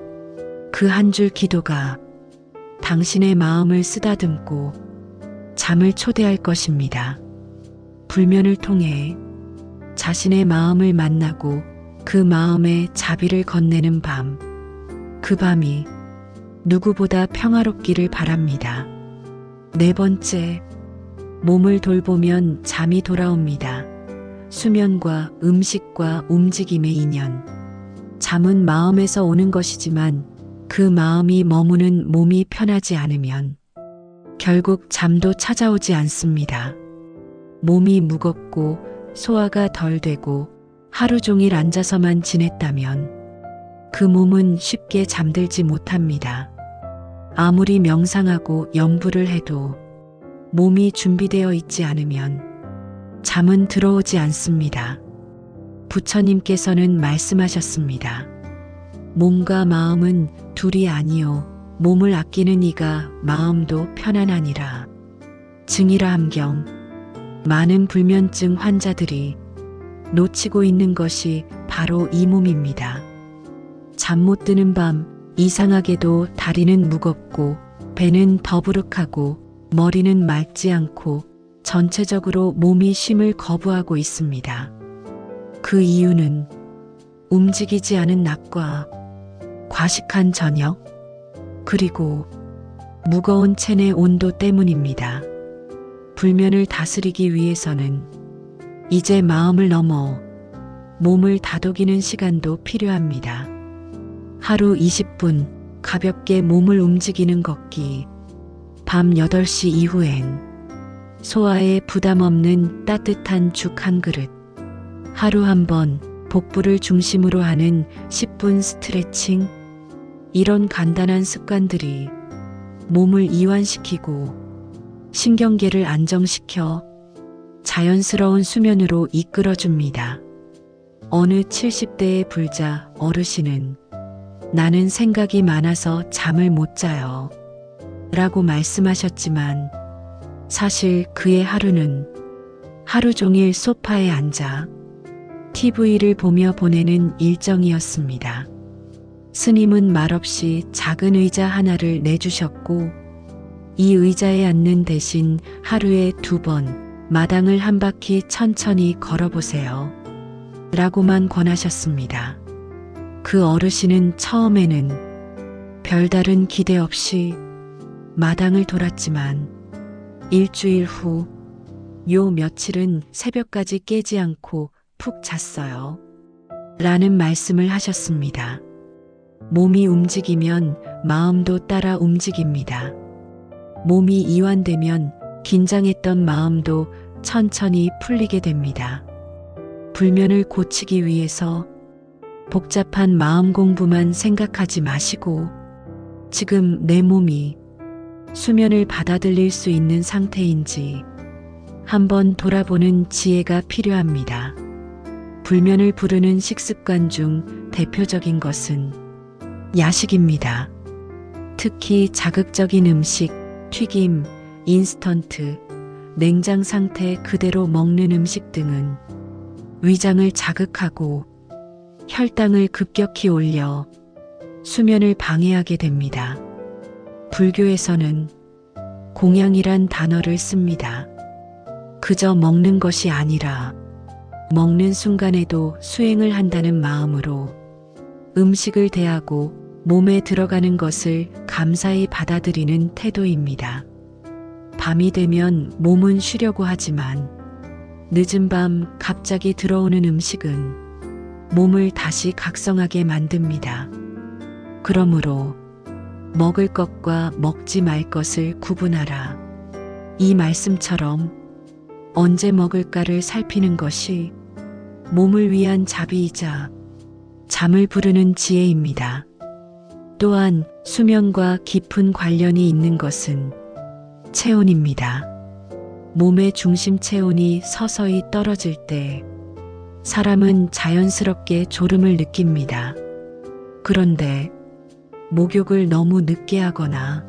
그 한 줄 기도가 당신의 마음을 쓰다듬고 잠을 초대할 것입니다. 불면을 통해 자신의 마음을 만나고 그 마음에 자비를 건네는 밤, 그 밤이 누구보다 평화롭기를 바랍니다. 네 번째, 몸을 돌보면 잠이 돌아옵니다. 수면과 음식과 움직임의 인연. 잠은 마음에서 오는 것이지만 그 마음이 머무는 몸이 편하지 않으면 결국 잠도 찾아오지 않습니다. 몸이 무겁고 소화가 덜 되고 하루 종일 앉아서만 지냈다면 그 몸은 쉽게 잠들지 못합니다. 아무리 명상하고 염불을 해도 몸이 준비되어 있지 않으면 잠은 들어오지 않습니다. 부처님께서는 말씀하셨습니다. 몸과 마음은 둘이 아니요 몸을 아끼는 이가 마음도 편안하니라. 증이라 함경. 많은 불면증 환자들이 놓치고 있는 것이 바로 이 몸입니다. 잠 못 드는 밤, 이상하게도 다리는 무겁고 배는 더부룩하고 머리는 맑지 않고 전체적으로 몸이 쉼을 거부하고 있습니다. 그 이유는 움직이지 않은 낮과 과식한 저녁, 그리고 무거운 체내 온도 때문입니다. 불면을 다스리기 위해서는 이제 마음을 넘어 몸을 다독이는 시간도 필요합니다. 하루 20분 가볍게 몸을 움직이는 걷기, 밤 8시 이후엔 소화에 부담 없는 따뜻한 죽 한 그릇, 하루 한 번 복부를 중심으로 하는 10분 스트레칭, 이런 간단한 습관들이 몸을 이완시키고 신경계를 안정시켜 자연스러운 수면으로 이끌어줍니다. 어느 70대의 불자 어르신은 나는 생각이 많아서 잠을 못 자요 라고 말씀하셨지만 사실 그의 하루는 하루 종일 소파에 앉아 TV를 보며 보내는 일정이었습니다. 스님은 말없이 작은 의자 하나를 내주셨고 이 의자에 앉는 대신 하루에 2번 마당을 한 바퀴 천천히 걸어보세요 라고만 권하셨습니다. 그 어르신은 처음에는 별다른 기대 없이 마당을 돌았지만 일주일 후 요 며칠은 새벽까지 깨지 않고 푹 잤어요 라는 말씀을 하셨습니다. 몸이 움직이면 마음도 따라 움직입니다. 몸이 이완되면 긴장했던 마음도 천천히 풀리게 됩니다. 불면을 고치기 위해서 복잡한 마음 공부만 생각하지 마시고 지금 내 몸이 수면을 받아들일 수 있는 상태인지 한번 돌아보는 지혜가 필요합니다. 불면을 부르는 식습관 중 대표적인 것은 야식입니다. 특히 자극적인 음식, 튀김, 인스턴트, 냉장 상태 그대로 먹는 음식 등은 위장을 자극하고 혈당을 급격히 올려 수면을 방해하게 됩니다. 불교에서는 공양이란 단어를 씁니다. 그저 먹는 것이 아니라 먹는 순간에도 수행을 한다는 마음으로 음식을 대하고 몸에 들어가는 것을 감사히 받아들이는 태도입니다. 밤이 되면 몸은 쉬려고 하지만 늦은 밤 갑자기 들어오는 음식은 몸을 다시 각성하게 만듭니다. 그러므로 먹을 것과 먹지 말 것을 구분하라. 이 말씀처럼 언제 먹을까를 살피는 것이 몸을 위한 자비이자 잠을 부르는 지혜입니다. 또한 수면과 깊은 관련이 있는 것은 체온입니다. 몸의 중심 체온이 서서히 떨어질 때 사람은 자연스럽게 졸음을 느낍니다. 그런데 목욕을 너무 늦게 하거나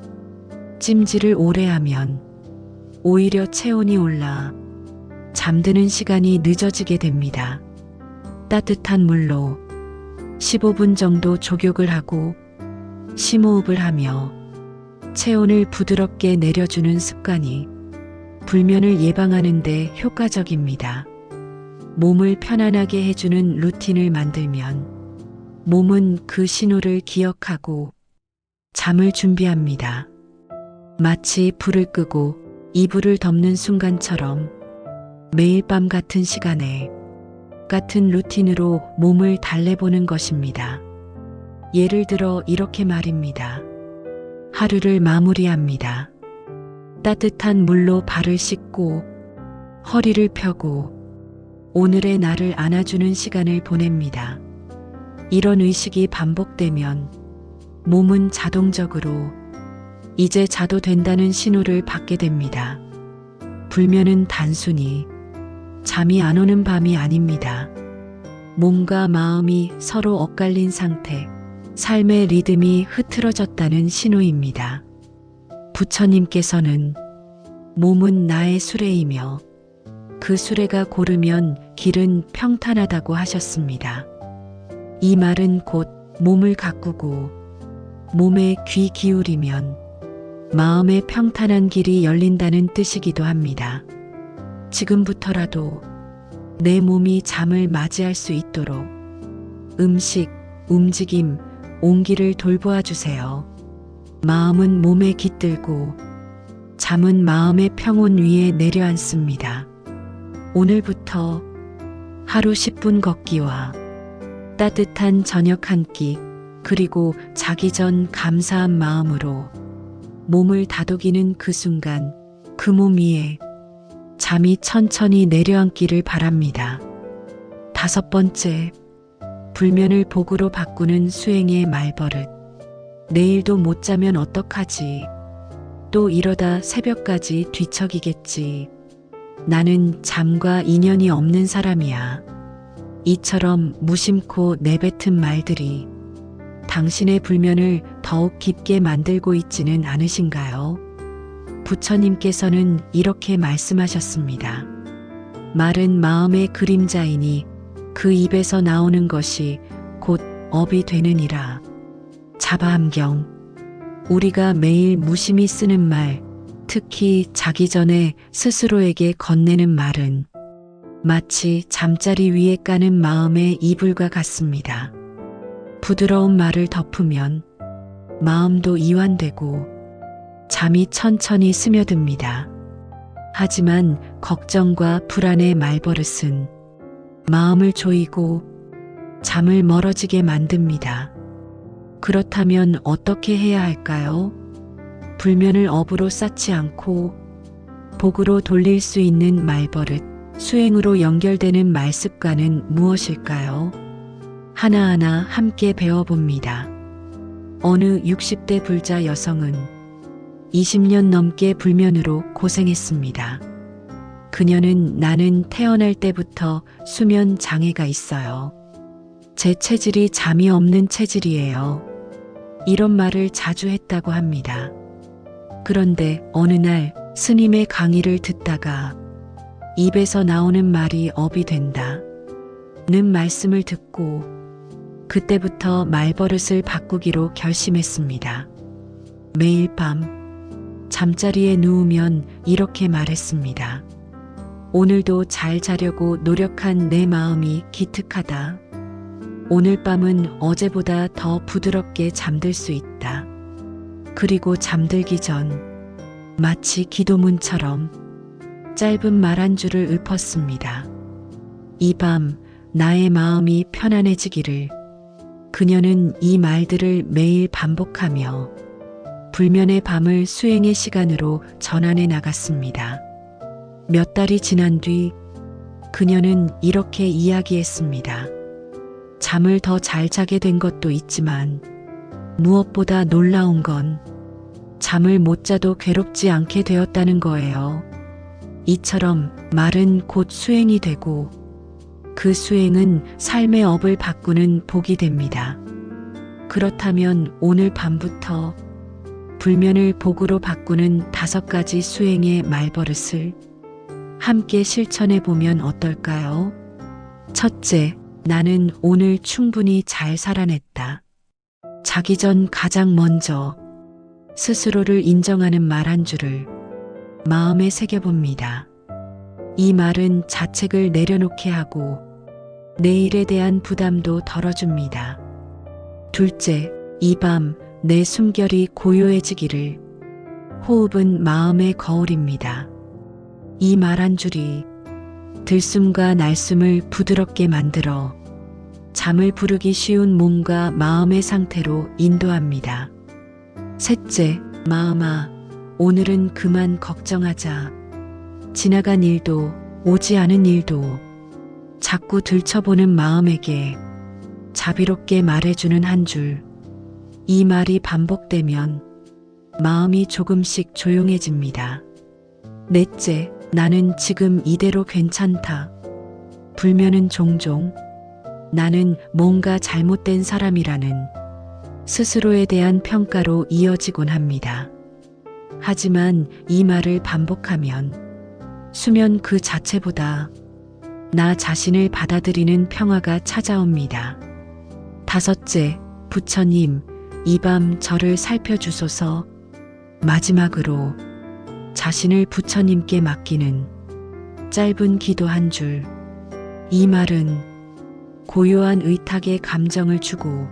찜질을 오래 하면 오히려 체온이 올라 잠드는 시간이 늦어지게 됩니다. 따뜻한 물로 15분 정도 족욕을 하고 심호흡을 하며 체온을 부드럽게 내려주는 습관이 불면을 예방하는 데 효과적입니다. 몸을 편안하게 해주는 루틴을 만들면 몸은 그 신호를 기억하고 잠을 준비합니다. 마치 불을 끄고 이불을 덮는 순간처럼 매일 밤 같은 시간에 같은 루틴으로 몸을 달래보는 것입니다. 예를 들어 이렇게 말입니다. 하루를 마무리합니다. 따뜻한 물로 발을 씻고 허리를 펴고 오늘의 나를 안아주는 시간을 보냅니다. 이런 의식이 반복되면 몸은 자동적으로 이제 자도 된다는 신호를 받게 됩니다. 불면은 단순히 잠이 안 오는 밤이 아닙니다. 몸과 마음이 서로 엇갈린 상태, 삶의 리듬이 흐트러졌다는 신호입니다. 부처님께서는 몸은 나의 수레이며 그 수레가 고르면 길은 평탄하다고 하셨습니다. 이 말은 곧 몸을 가꾸고 몸에 귀 기울이면 마음의 평탄한 길이 열린다는 뜻이기도 합니다. 지금부터라도 내 몸이 잠을 맞이할 수 있도록 음식, 움직임, 온기를 돌보아 주세요. 마음은 몸에 깃들고 잠은 마음의 평온 위에 내려앉습니다. 오늘부터 하루 10분 걷기와 따뜻한 저녁 한 끼, 그리고 자기 전 감사한 마음으로 몸을 다독이는 그 순간 그 몸 위에 잠이 천천히 내려앉기를 바랍니다. 5번째, 불면을 복으로 바꾸는 수행의 말버릇. 내일도 못 자면 어떡하지? 또 이러다 새벽까지 뒤척이겠지. 나는 잠과 인연이 없는 사람이야. 이처럼 무심코 내뱉은 말들이 당신의 불면을 더욱 깊게 만들고 있지는 않으신가요? 부처님께서는 이렇게 말씀하셨습니다. 말은 마음의 그림자이니 그 입에서 나오는 것이 곧 업이 되느니라. 자바암경. 우리가 매일 무심히 쓰는 말, 특히 자기 전에 스스로에게 건네는 말은 마치 잠자리 위에 까는 마음의 이불과 같습니다. 부드러운 말을 덮으면 마음도 이완되고 잠이 천천히 스며듭니다. 하지만 걱정과 불안의 말버릇은 마음을 조이고 잠을 멀어지게 만듭니다. 그렇다면 어떻게 해야 할까요? 불면을 업으로 쌓지 않고 복으로 돌릴 수 있는 말버릇, 수행으로 연결되는 말습관은 무엇일까요? 하나하나 함께 배워봅니다. 어느 60대 불자 여성은 20년 넘게 불면으로 고생했습니다. 그녀는 나는 태어날 때부터 수면 장애가 있어요. 제 체질이 잠이 없는 체질이에요. 이런 말을 자주 했다고 합니다. 그런데 어느 날 스님의 강의를 듣다가 입에서 나오는 말이 업이 된다 는 말씀을 듣고 그때부터 말버릇을 바꾸기로 결심했습니다. 매일 밤 잠자리에 누우면 이렇게 말했습니다. 오늘도 잘 자려고 노력한 내 마음이 기특하다. 오늘 밤은 어제보다 더 부드럽게 잠들 수 있다. 그리고 잠들기 전 마치 기도문처럼 짧은 말 한 줄을 읊었습니다. 이 밤 나의 마음이 편안해지기를. 그녀는 이 말들을 매일 반복하며 불면의 밤을 수행의 시간으로 전환해 나갔습니다. 몇 달이 지난 뒤 그녀는 이렇게 이야기했습니다. 잠을 더 잘 자게 된 것도 있지만 무엇보다 놀라운 건 잠을 못 자도 괴롭지 않게 되었다는 거예요. 이처럼 말은 곧 수행이 되고 그 수행은 삶의 업을 바꾸는 복이 됩니다. 그렇다면 오늘 밤부터 불면을 복으로 바꾸는 5가지 수행의 말버릇을 함께 실천해 보면 어떨까요? 첫째, 나는 오늘 충분히 잘 살아냈다. 자기 전 가장 먼저 스스로를 인정하는 말 한 줄을 마음에 새겨봅니다. 이 말은 자책을 내려놓게 하고 내일에 대한 부담도 덜어줍니다. 둘째, 이 밤 내 숨결이 고요해지기를. 호흡은 마음의 거울입니다. 이 말 한 줄이 들숨과 날숨을 부드럽게 만들어 잠을 부르기 쉬운 몸과 마음의 상태로 인도합니다. 셋째, 마음아, 오늘은 그만 걱정하자. 지나간 일도 오지 않은 일도 자꾸 들춰보는 마음에게 자비롭게 말해주는 한 줄. 이 말이 반복되면 마음이 조금씩 조용해집니다. 넷째, 나는 지금 이대로 괜찮다. 불면은 종종 나는 뭔가 잘못된 사람이라는 스스로에 대한 평가로 이어지곤 합니다. 하지만 이 말을 반복하면 수면 그 자체보다 나 자신을 받아들이는 평화가 찾아옵니다. 다섯째, 부처님, 이 밤 저를 살펴주소서. 마지막으로 자신을 부처님께 맡기는 짧은 기도 한 줄. 이 말은 고요한 의탁의 감정을 주고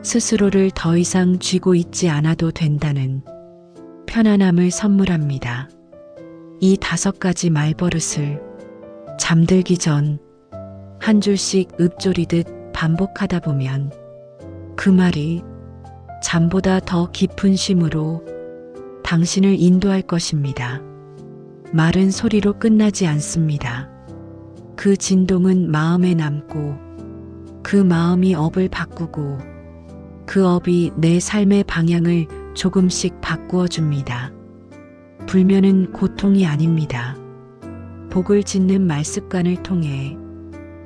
스스로를 더 이상 쥐고 있지 않아도 된다는 편안함을 선물합니다. 이 5가지 말버릇을 잠들기 전 한 줄씩 읊조리듯 반복하다 보면 그 말이 잠보다 더 깊은 쉼으로 당신을 인도할 것입니다. 말은 소리로 끝나지 않습니다. 그 진동은 마음에 남고 그 마음이 업을 바꾸고 그 업이 내 삶의 방향을 조금씩 바꾸어 줍니다. 불면은 고통이 아닙니다. 복을 짓는 말습관을 통해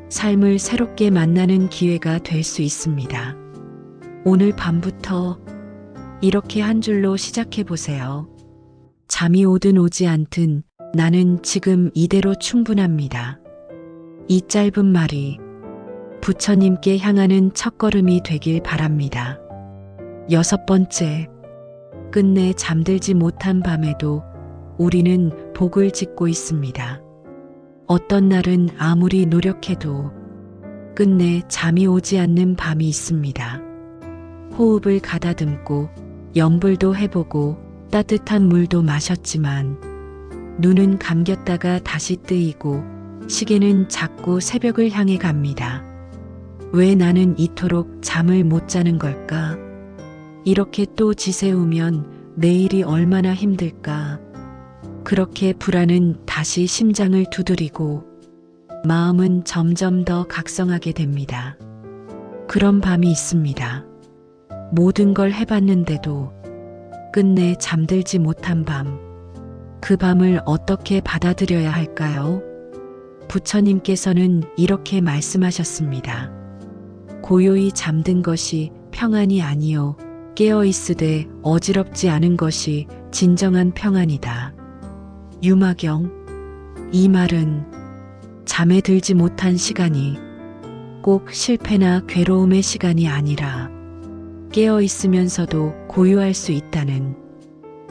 삶을 새롭게 만나는 기회가 될 수 있습니다. 오늘 밤부터 이렇게 한 줄로 시작해 보세요. 잠이 오든 오지 않든 나는 지금 이대로 충분합니다. 이 짧은 말이 부처님께 향하는 첫걸음이 되길 바랍니다. 6번째, 끝내 잠들지 못한 밤에도 우리는 복을 짓고 있습니다. 어떤 날은 아무리 노력해도 끝내 잠이 오지 않는 밤이 있습니다. 호흡을 가다듬고 염불도 해보고 따뜻한 물도 마셨지만 눈은 감겼다가 다시 뜨이고 시계는 자꾸 새벽을 향해 갑니다. 왜 나는 이토록 잠을 못 자는 걸까? 이렇게 또 지새우면 내일이 얼마나 힘들까? 그렇게 불안은 다시 심장을 두드리고 마음은 점점 더 각성하게 됩니다. 그런 밤이 있습니다. 모든 걸 해봤는데도 끝내 잠들지 못한 밤. 그 밤을 어떻게 받아들여야 할까요? 부처님께서는 이렇게 말씀하셨습니다. 고요히 잠든 것이 평안이 아니요 깨어있으되 어지럽지 않은 것이 진정한 평안이다. 유마경. 이 말은 잠에 들지 못한 시간이 꼭 실패나 괴로움의 시간이 아니라 깨어있으면서도 고요할 수 있다는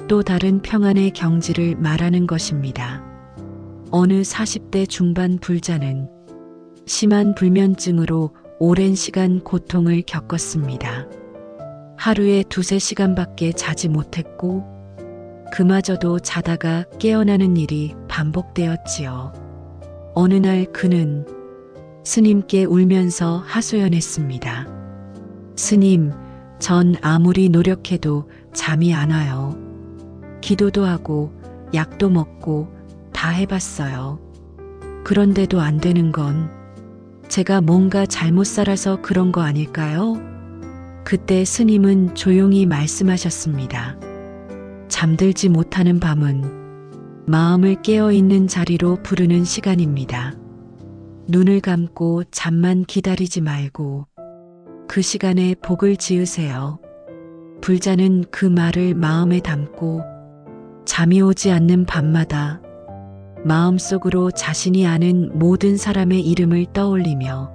또 다른 평안의 경지를 말하는 것입니다. 어느 40대 중반 불자는 심한 불면증으로 오랜 시간 고통을 겪었습니다. 하루에 2~3시간밖에 자지 못했고 그마저도 자다가 깨어나는 일이 반복되었지요. 어느 날 그는 스님께 울면서 하소연했습니다. 스님, 전 아무리 노력해도 잠이 안 와요. 기도도 하고 약도 먹고 다 해봤어요. 그런데도 안 되는 건 제가 뭔가 잘못 살아서 그런 거 아닐까요? 그때 스님은 조용히 말씀하셨습니다. 잠들지 못하는 밤은 마음을 깨어있는 자리로 부르는 시간입니다. 눈을 감고 잠만 기다리지 말고 그 시간에 복을 지으세요. 불자는 그 말을 마음에 담고 잠이 오지 않는 밤마다 마음속으로 자신이 아는 모든 사람의 이름을 떠올리며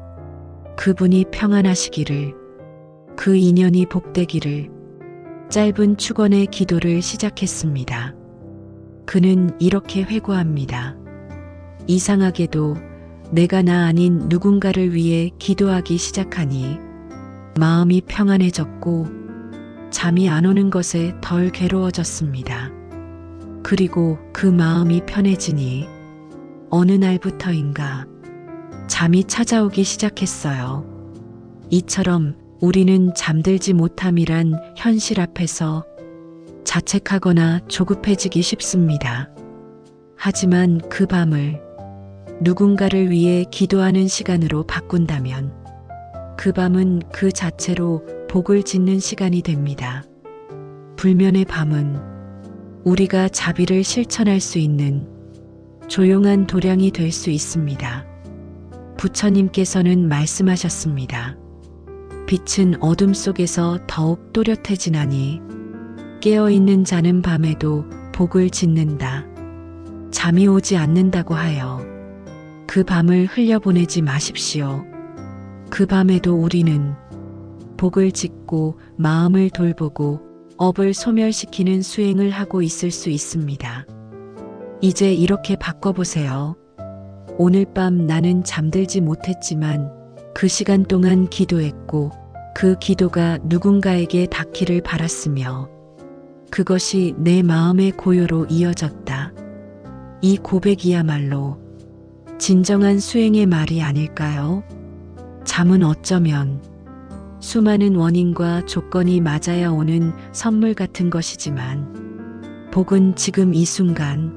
그분이 평안하시기를, 그 인연이 복되기를 짧은 축원의 기도를 시작했습니다. 그는 이렇게 회고합니다. 이상하게도 내가 나 아닌 누군가를 위해 기도하기 시작하니 마음이 평안해졌고 잠이 안 오는 것에 덜 괴로워졌습니다. 그리고 그 마음이 편해지니 어느 날부터인가 잠이 찾아오기 시작했어요. 이처럼 우리는 잠들지 못함이란 현실 앞에서 자책하거나 조급해지기 쉽습니다. 하지만 그 밤을 누군가를 위해 기도하는 시간으로 바꾼다면 그 밤은 그 자체로 복을 짓는 시간이 됩니다. 불면의 밤은 우리가 자비를 실천할 수 있는 조용한 도량이 될 수 있습니다. 부처님께서는 말씀하셨습니다. 빛은 어둠 속에서 더욱 또렷해지나니 깨어있는 자는 밤에도 복을 짓는다. 잠이 오지 않는다고 하여 그 밤을 흘려보내지 마십시오. 그 밤에도 우리는 복을 짓고 마음을 돌보고 업을 소멸시키는 수행을 하고 있을 수 있습니다. 이제 이렇게 바꿔보세요. 오늘 밤 나는 잠들지 못했지만 그 시간 동안 기도했고 그 기도가 누군가에게 닿기를 바랐으며 그것이 내 마음의 고요로 이어졌다. 이 고백이야말로 진정한 수행의 말이 아닐까요? 잠은 어쩌면 수많은 원인과 조건이 맞아야 오는 선물 같은 것이지만 복은 지금 이 순간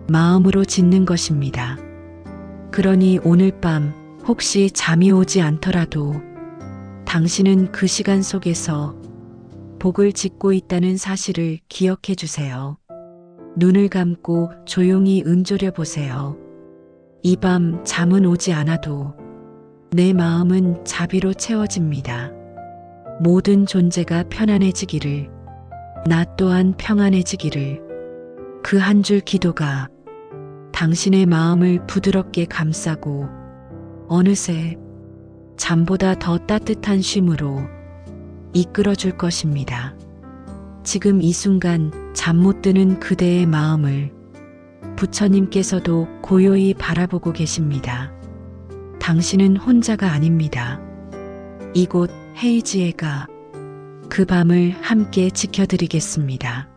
마음으로 짓는 것입니다. 그러니 오늘 밤 혹시 잠이 오지 않더라도 당신은 그 시간 속에서 복을 짓고 있다는 사실을 기억해 주세요. 눈을 감고 조용히 은조려 보세요. 이 밤 잠은 오지 않아도 내 마음은 자비로 채워집니다. 모든 존재가 편안해지기를, 나 또한 평안해지기를, 그 한 줄 기도가 당신의 마음을 부드럽게 감싸고 어느새 잠보다 더 따뜻한 쉼으로 이끌어 줄 것입니다. 지금 이 순간 잠 못 드는 그대의 마음을 부처님께서도 고요히 바라보고 계십니다. 당신은 혼자가 아닙니다. 이곳 헤이지에가 그 밤을 함께 지켜드리겠습니다.